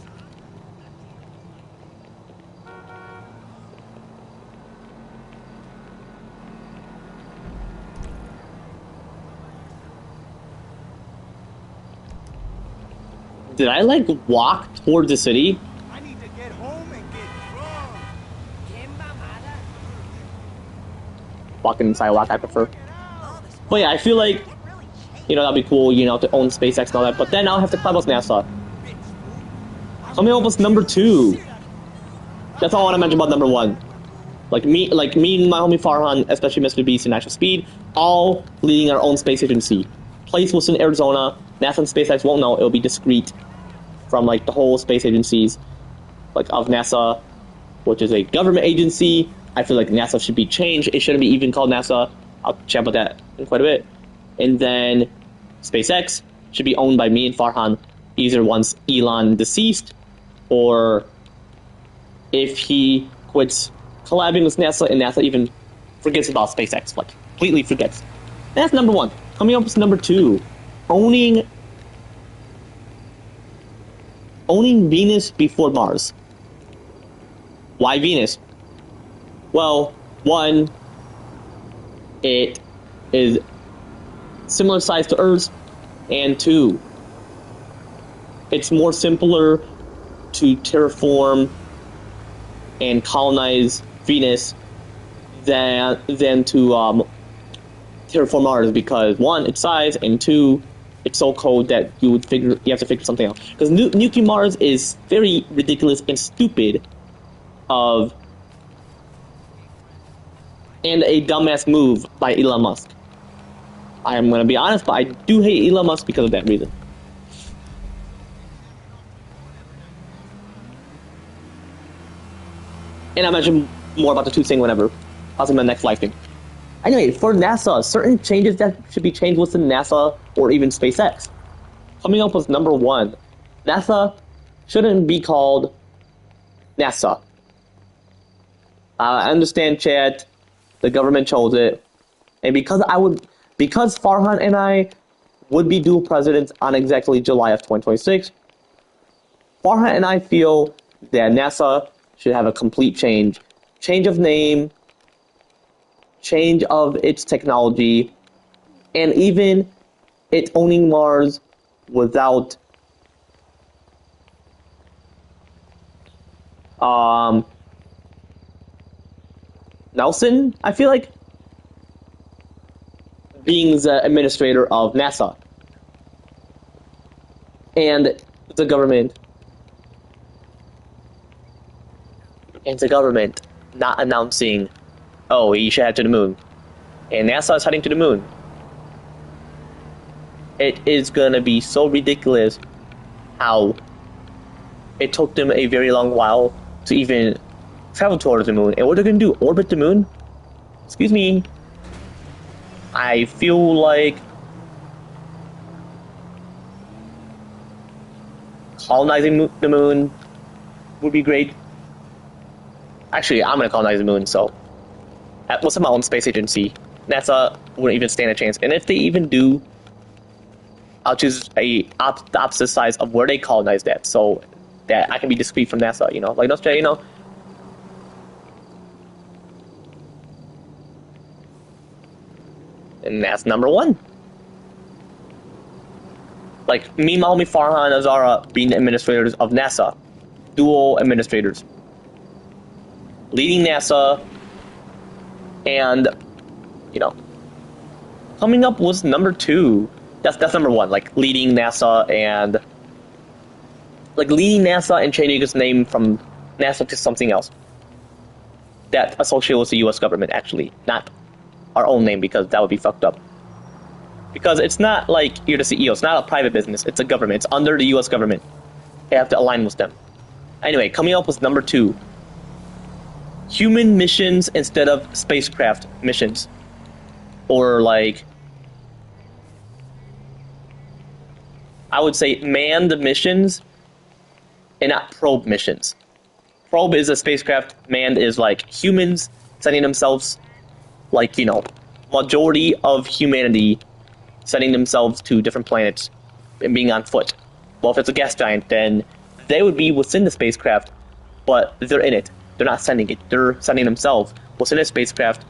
Did I like walk towards the city? I need to get home and get drunk. Walking the sidewalk, I prefer. But yeah, I feel like, you know, that'd be cool, you know, to own SpaceX and all that. But then I'll have to climb with NASA. Coming up with number two. That's all I want to mention about number one. Like me and my homie Farhan, especially Mr. Beast and Actual Speed, all leading our own space agency. Place was in Arizona. NASA and SpaceX won't know. It'll be discreet from like the whole space agencies, like of NASA, which is a government agency. I feel like NASA should be changed. It shouldn't be even called NASA. I'll chat about that in quite a bit. And then SpaceX should be owned by me and Farhan, either once Elon deceased, or if he quits collabing with NASA and NASA even forgets about SpaceX, like completely forgets. That's number one. Coming up with number two, owning Venus before Mars. Why Venus? Well, one, it is similar size to Earth, and two, it's more simpler to terraform and colonize Venus than to terraform Mars, because one, its size, and two, it's so cold that you have to figure something out. Because nuking Mars is very ridiculous and stupid, and a dumbass move by Elon Musk. I am gonna be honest, but I do hate Elon Musk because of that reason. And I'll mention more about the two thing whenever. Possibly my next live thing. Anyway, for NASA, certain changes that should be changed within NASA or even SpaceX. Coming up with number one, NASA shouldn't be called NASA. I understand, Chad, the government chose it, and because Farhan and I would be dual presidents on exactly July of 2026, Farhan and I feel that NASA should have a complete change of name, change of its technology, and even it owning Mars without Nelson, I feel like, being the administrator of NASA. And the government not announcing, oh, you should head to the moon. And NASA is heading to the moon. It is gonna be so ridiculous how it took them a very long while to even travel towards the moon. And what they're gonna do, orbit the moon? Excuse me. I feel like colonizing the moon would be great. Actually, I'm gonna colonize the moon, so what's my own space agency? NASA wouldn't even stand a chance. And if they even do, I'll choose the opposite size of where they colonize that, so that I can be discreet from NASA, you know? Like, no, you know? And that's number one. Like, me, my homie Farhan, Azara being the administrators of NASA. Dual administrators. Leading NASA, and, you know, coming up was number two. That's number one, like, leading NASA and changing its name from NASA to something else that associated with the U.S. government, actually, not our own name, because that would be fucked up. Because it's not like you're the CEO, it's not a private business, it's a government, it's under the U.S. government. You have to align with them. Anyway, coming up with number two, human missions instead of spacecraft missions. Or like, I would say manned missions and not probe missions. Probe is a spacecraft, manned is like humans sending themselves, like, you know, majority of humanity sending themselves to different planets and being on foot. Well, if it's a gas giant, then they would be within the spacecraft, but they're in it. They're not sending it. They're sending themselves within a spacecraft,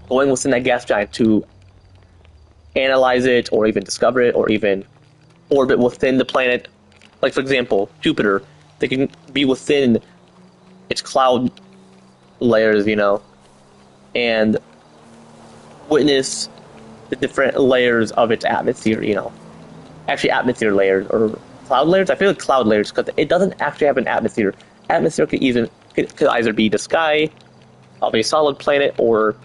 going within that gas giant to analyze it, or even discover it, or even orbit within the planet. Like, for example, Jupiter. They can be within its cloud layers, you know, and witness the different layers of its atmosphere, you know. Actually, atmosphere layers, or cloud layers? I feel like cloud layers, because it doesn't actually have an atmosphere. Atmosphere could either be the sky, of a solid planet or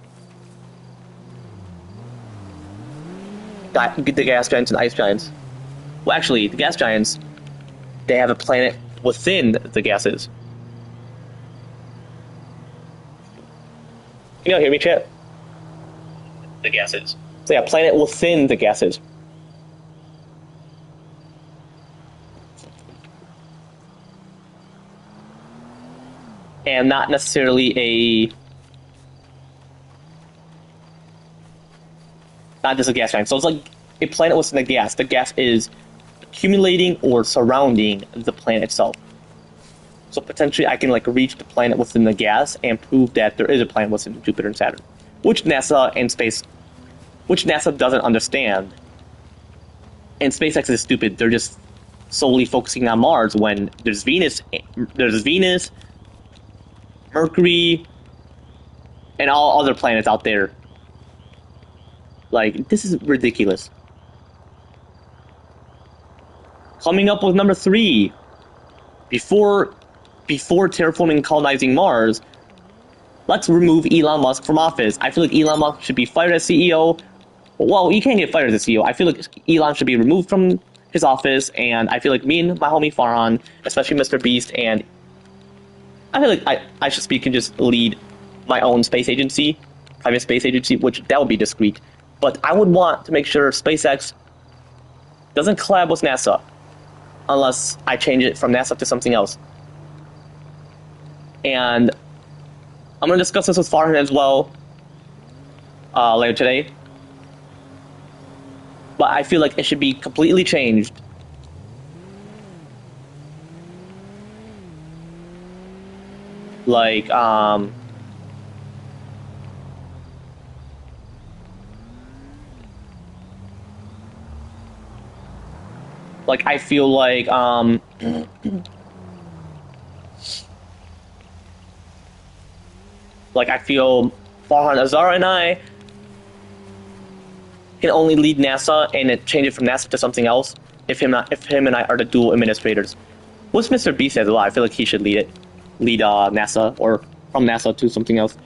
the gas giants and ice giants. Well, actually, the gas giants, they have a planet within the gases. Can you hear me, chat? The gases. So yeah, planet within the gases. And not necessarily not just a gas giant. So it's like a planet within the gas. The gas is accumulating or surrounding the planet itself. So potentially I can like reach the planet within the gas and prove that there is a planet within Jupiter and Saturn. Which NASA doesn't understand. And SpaceX is stupid. They're just solely focusing on Mars when there's Venus, Mercury, and all other planets out there. Like, this is ridiculous. Coming up with number 3. Before terraforming and colonizing Mars, let's remove Elon Musk from office. I feel like Elon Musk should be fired as CEO. Well, you can't get fired as CEO. I feel like Elon should be removed from his office, and I feel like me and my homie Farhan, especially Mr. Beast, and I feel like I should speak and just lead my own space agency, private space agency, which that would be discreet. But I would want to make sure SpaceX doesn't collab with NASA unless I change it from NASA to something else. And I'm going to discuss this with Farhan as well later today. But I feel like it should be completely changed. Like, I feel like, I feel Farhan Azar and I can only lead NASA and change it from NASA to something else if him and I are the dual administrators. What's Mr. B says? Well, I feel like he should lead NASA, or from NASA to something else.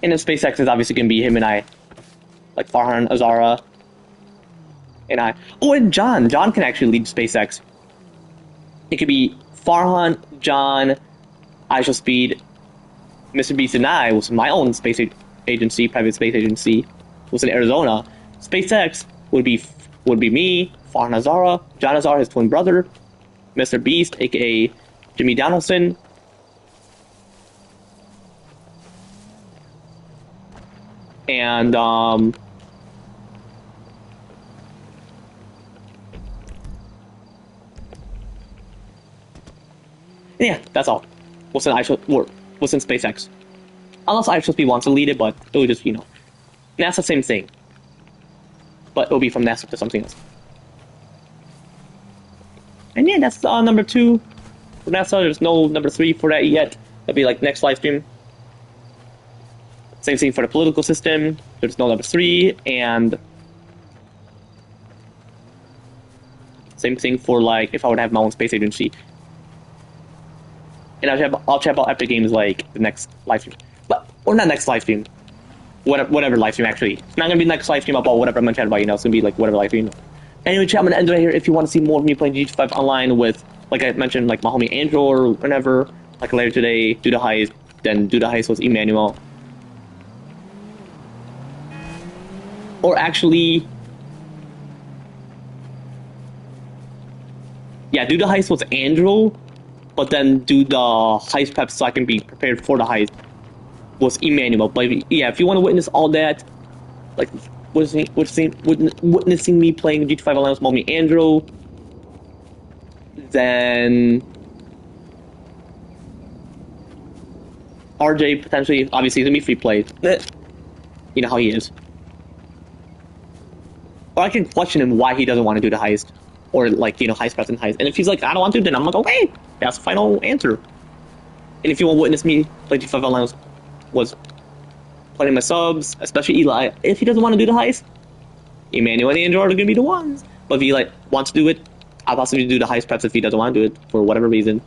And then SpaceX is obviously going to be him and I, like Farhan Azara and I. Oh, and John can actually lead SpaceX. It could be Farhan, John, IShowSpeed, Mr. Beast, and I with my own space agency, private space agency, was in Arizona. SpaceX would be me, Farhan Azara, John Azara, his twin brother, Mr. Beast, aka Jimmy Donaldson, and yeah, that's all. What's in SpaceX? Unless IShowSpeed wants to lead it, but it would just, NASA, same thing. But it will be from NASA to something else. And yeah, that's number 2 for NASA. There's no number 3 for that yet. That'll be like next live stream. Same thing for the political system. There's no number 3, and same thing for like if I would have my own space agency. And I'll chat about Epic Games like the next live stream. Or not next live stream. Whatever live stream, actually. It's not going to be next live stream about whatever I'm going to chat about, It's going to be like whatever live stream. Anyway, chat, I'm going to end right here. If you want to see more of me playing GT5 online with, like I mentioned, like my homie Andrew or whenever, like later today, do the heist, then do the heist with Emmanuel. Or actually, yeah, do the heist with Andrew, but then do the heist prep so I can be prepared for the heist with Emmanuel. But yeah, if you want to witness all that, like witnessing me playing GT5 Online with mommy Andrew, then RJ potentially, obviously, he's gonna be free play. You know how he is. Or I can question him why he doesn't want to do the heist. Or, like, heist prep and heist. And if he's like, I don't want to, then I'm like, okay, that's the final answer. And if you want to witness me play GT5 Online was playing my subs, especially Eli, if he doesn't want to do the heist, Emmanuel and Andrew are going to be the ones. But if he, wants to do it, I'll possibly do the heist preps if he doesn't want to do it for whatever reason.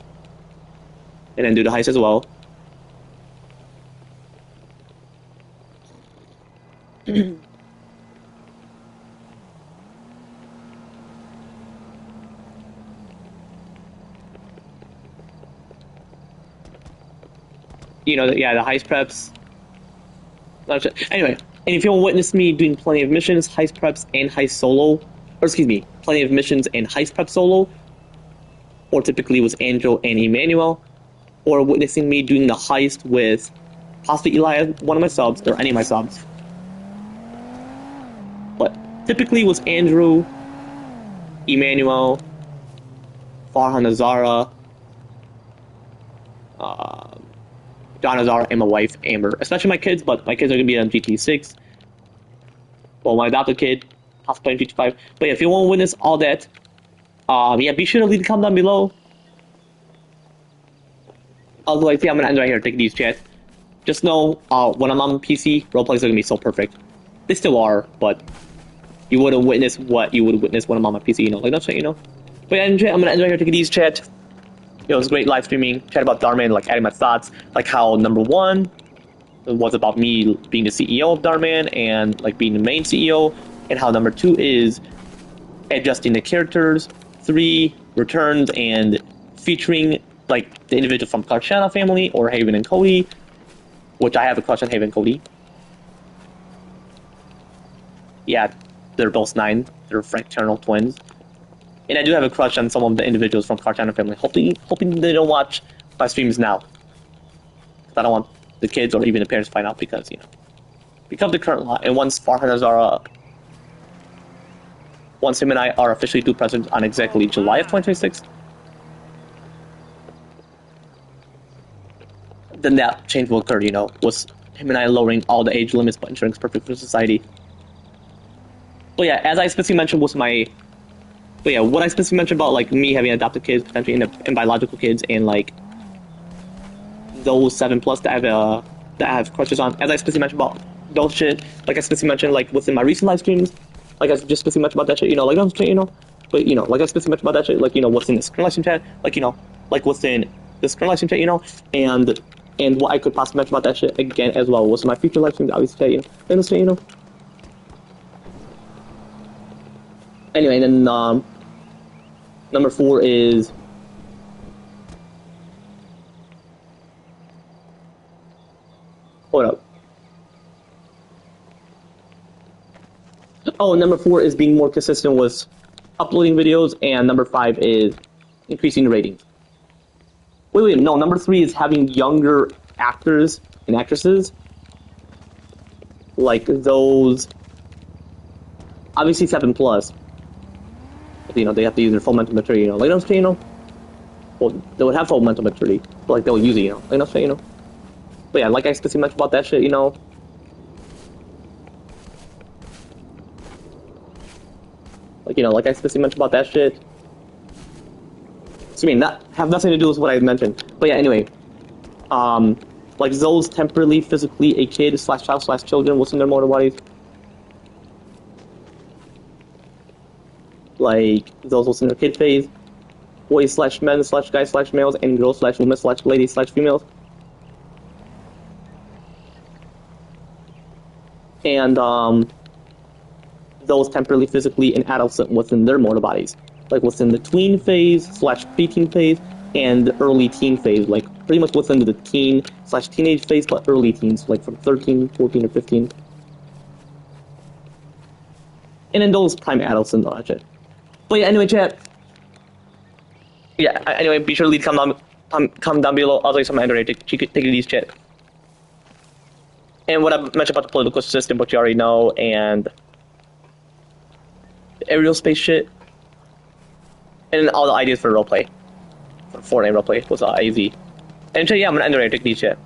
and then do the heist as well. You know, yeah, the heist preps. Anyway, and if you want to witness me doing plenty of missions, heist preps, and heist solo, or excuse me, plenty of missions and heist prep solo, or typically with Angel and Emmanuel, or witnessing me doing the heist with possibly Eli, one of my subs, or any of my subs. But typically with Andrew, Emmanuel, Farhan Azara, John Azara, and my wife, Amber. Especially my kids, but my kids are going to be on GT6. Well, my adopted kid, possibly playing GT5. But yeah, if you want to witness all that, yeah, be sure to leave a comment down below. Otherwise, yeah, I'm going to end right here, take these chat. Just know, when I'm on PC, roleplays are going to be so perfect. They still are, but you wouldn't witness what you would witness when I'm on my PC, you know, like that's what, you know. But yeah, I'm going to end right here, take these chat. It was great live streaming, chat about Darman, like adding my thoughts, like how number 1 was about me being the CEO of Darman and like being the main CEO, and how number 2 is adjusting the characters, 3 returns and featuring like the individual from Karshana family or Haven and Cody, which I have a crush on Haven and Cody. Yeah, they're both 9, they're fraternal twins. And I do have a crush on some of the individuals from Karshana family. Hoping they don't watch my streams now. Because I don't want the kids or even the parents to find out because, you know. Because the current law, and once Farhan Azara, once him and I are officially due president on exactly July of 2026, then that change will occur, you know, with him and I lowering all the age limits but ensuring it's perfect for society. But yeah, as I specifically mentioned with my... But yeah, what I specifically mentioned about like me having adopted kids, potentially and biological kids, and like those 7+ that I have crushes on. As I specifically mentioned about those shit, like I specifically mentioned like within my recent live streams, like I just specifically mentioned about that shit, you know, like those shit, you know. But you know, like I specifically mentioned about that shit, like you know, what's in the screen live stream chat, like you know, like within the screen live stream chat, you know, and what I could possibly mention about that shit again as well was my future live streams, obviously, you know, and this shit, you know. Anyway, then number 4 is hold up. Oh, number 4 is being more consistent with uploading videos, and number 5 is increasing the ratings. Wait, no, number 3 is having younger actors and actresses, like those, obviously 7+. You know, they have to use their full mental maturity, you know, like I'm saying, you know. Well, they would have full mental maturity, but like they'll use it, you know, like I'm saying, you know. But yeah, like I specifically mentioned about that shit, you know. Like, you know, like I specifically mentioned about that shit. So I mean, that have nothing to do with what I mentioned. But yeah, anyway. Like those temporarily, physically, a kid / child / children within their mortal bodies. Like those within their kid phase. Boys / men / guys / males, and girls / women / ladies / females. And those temporarily, physically, and adults within their mortal bodies, like within the tween phase / preteen phase and the early teen phase, like pretty much within the teen / teenage phase, but early teens, like from 13, 14, or 15. And then those prime adults and all that shit. But yeah, anyway, chat. Yeah, anyway, be sure to leave comment down below. I'll tell you something underrated. Take it these chat. And what I mentioned about the political system, what you already know, and the aerial space shit, and all the ideas for roleplay, for Fortnite roleplay was AZ. And so yeah, I'm gonna end it right. Take these chat.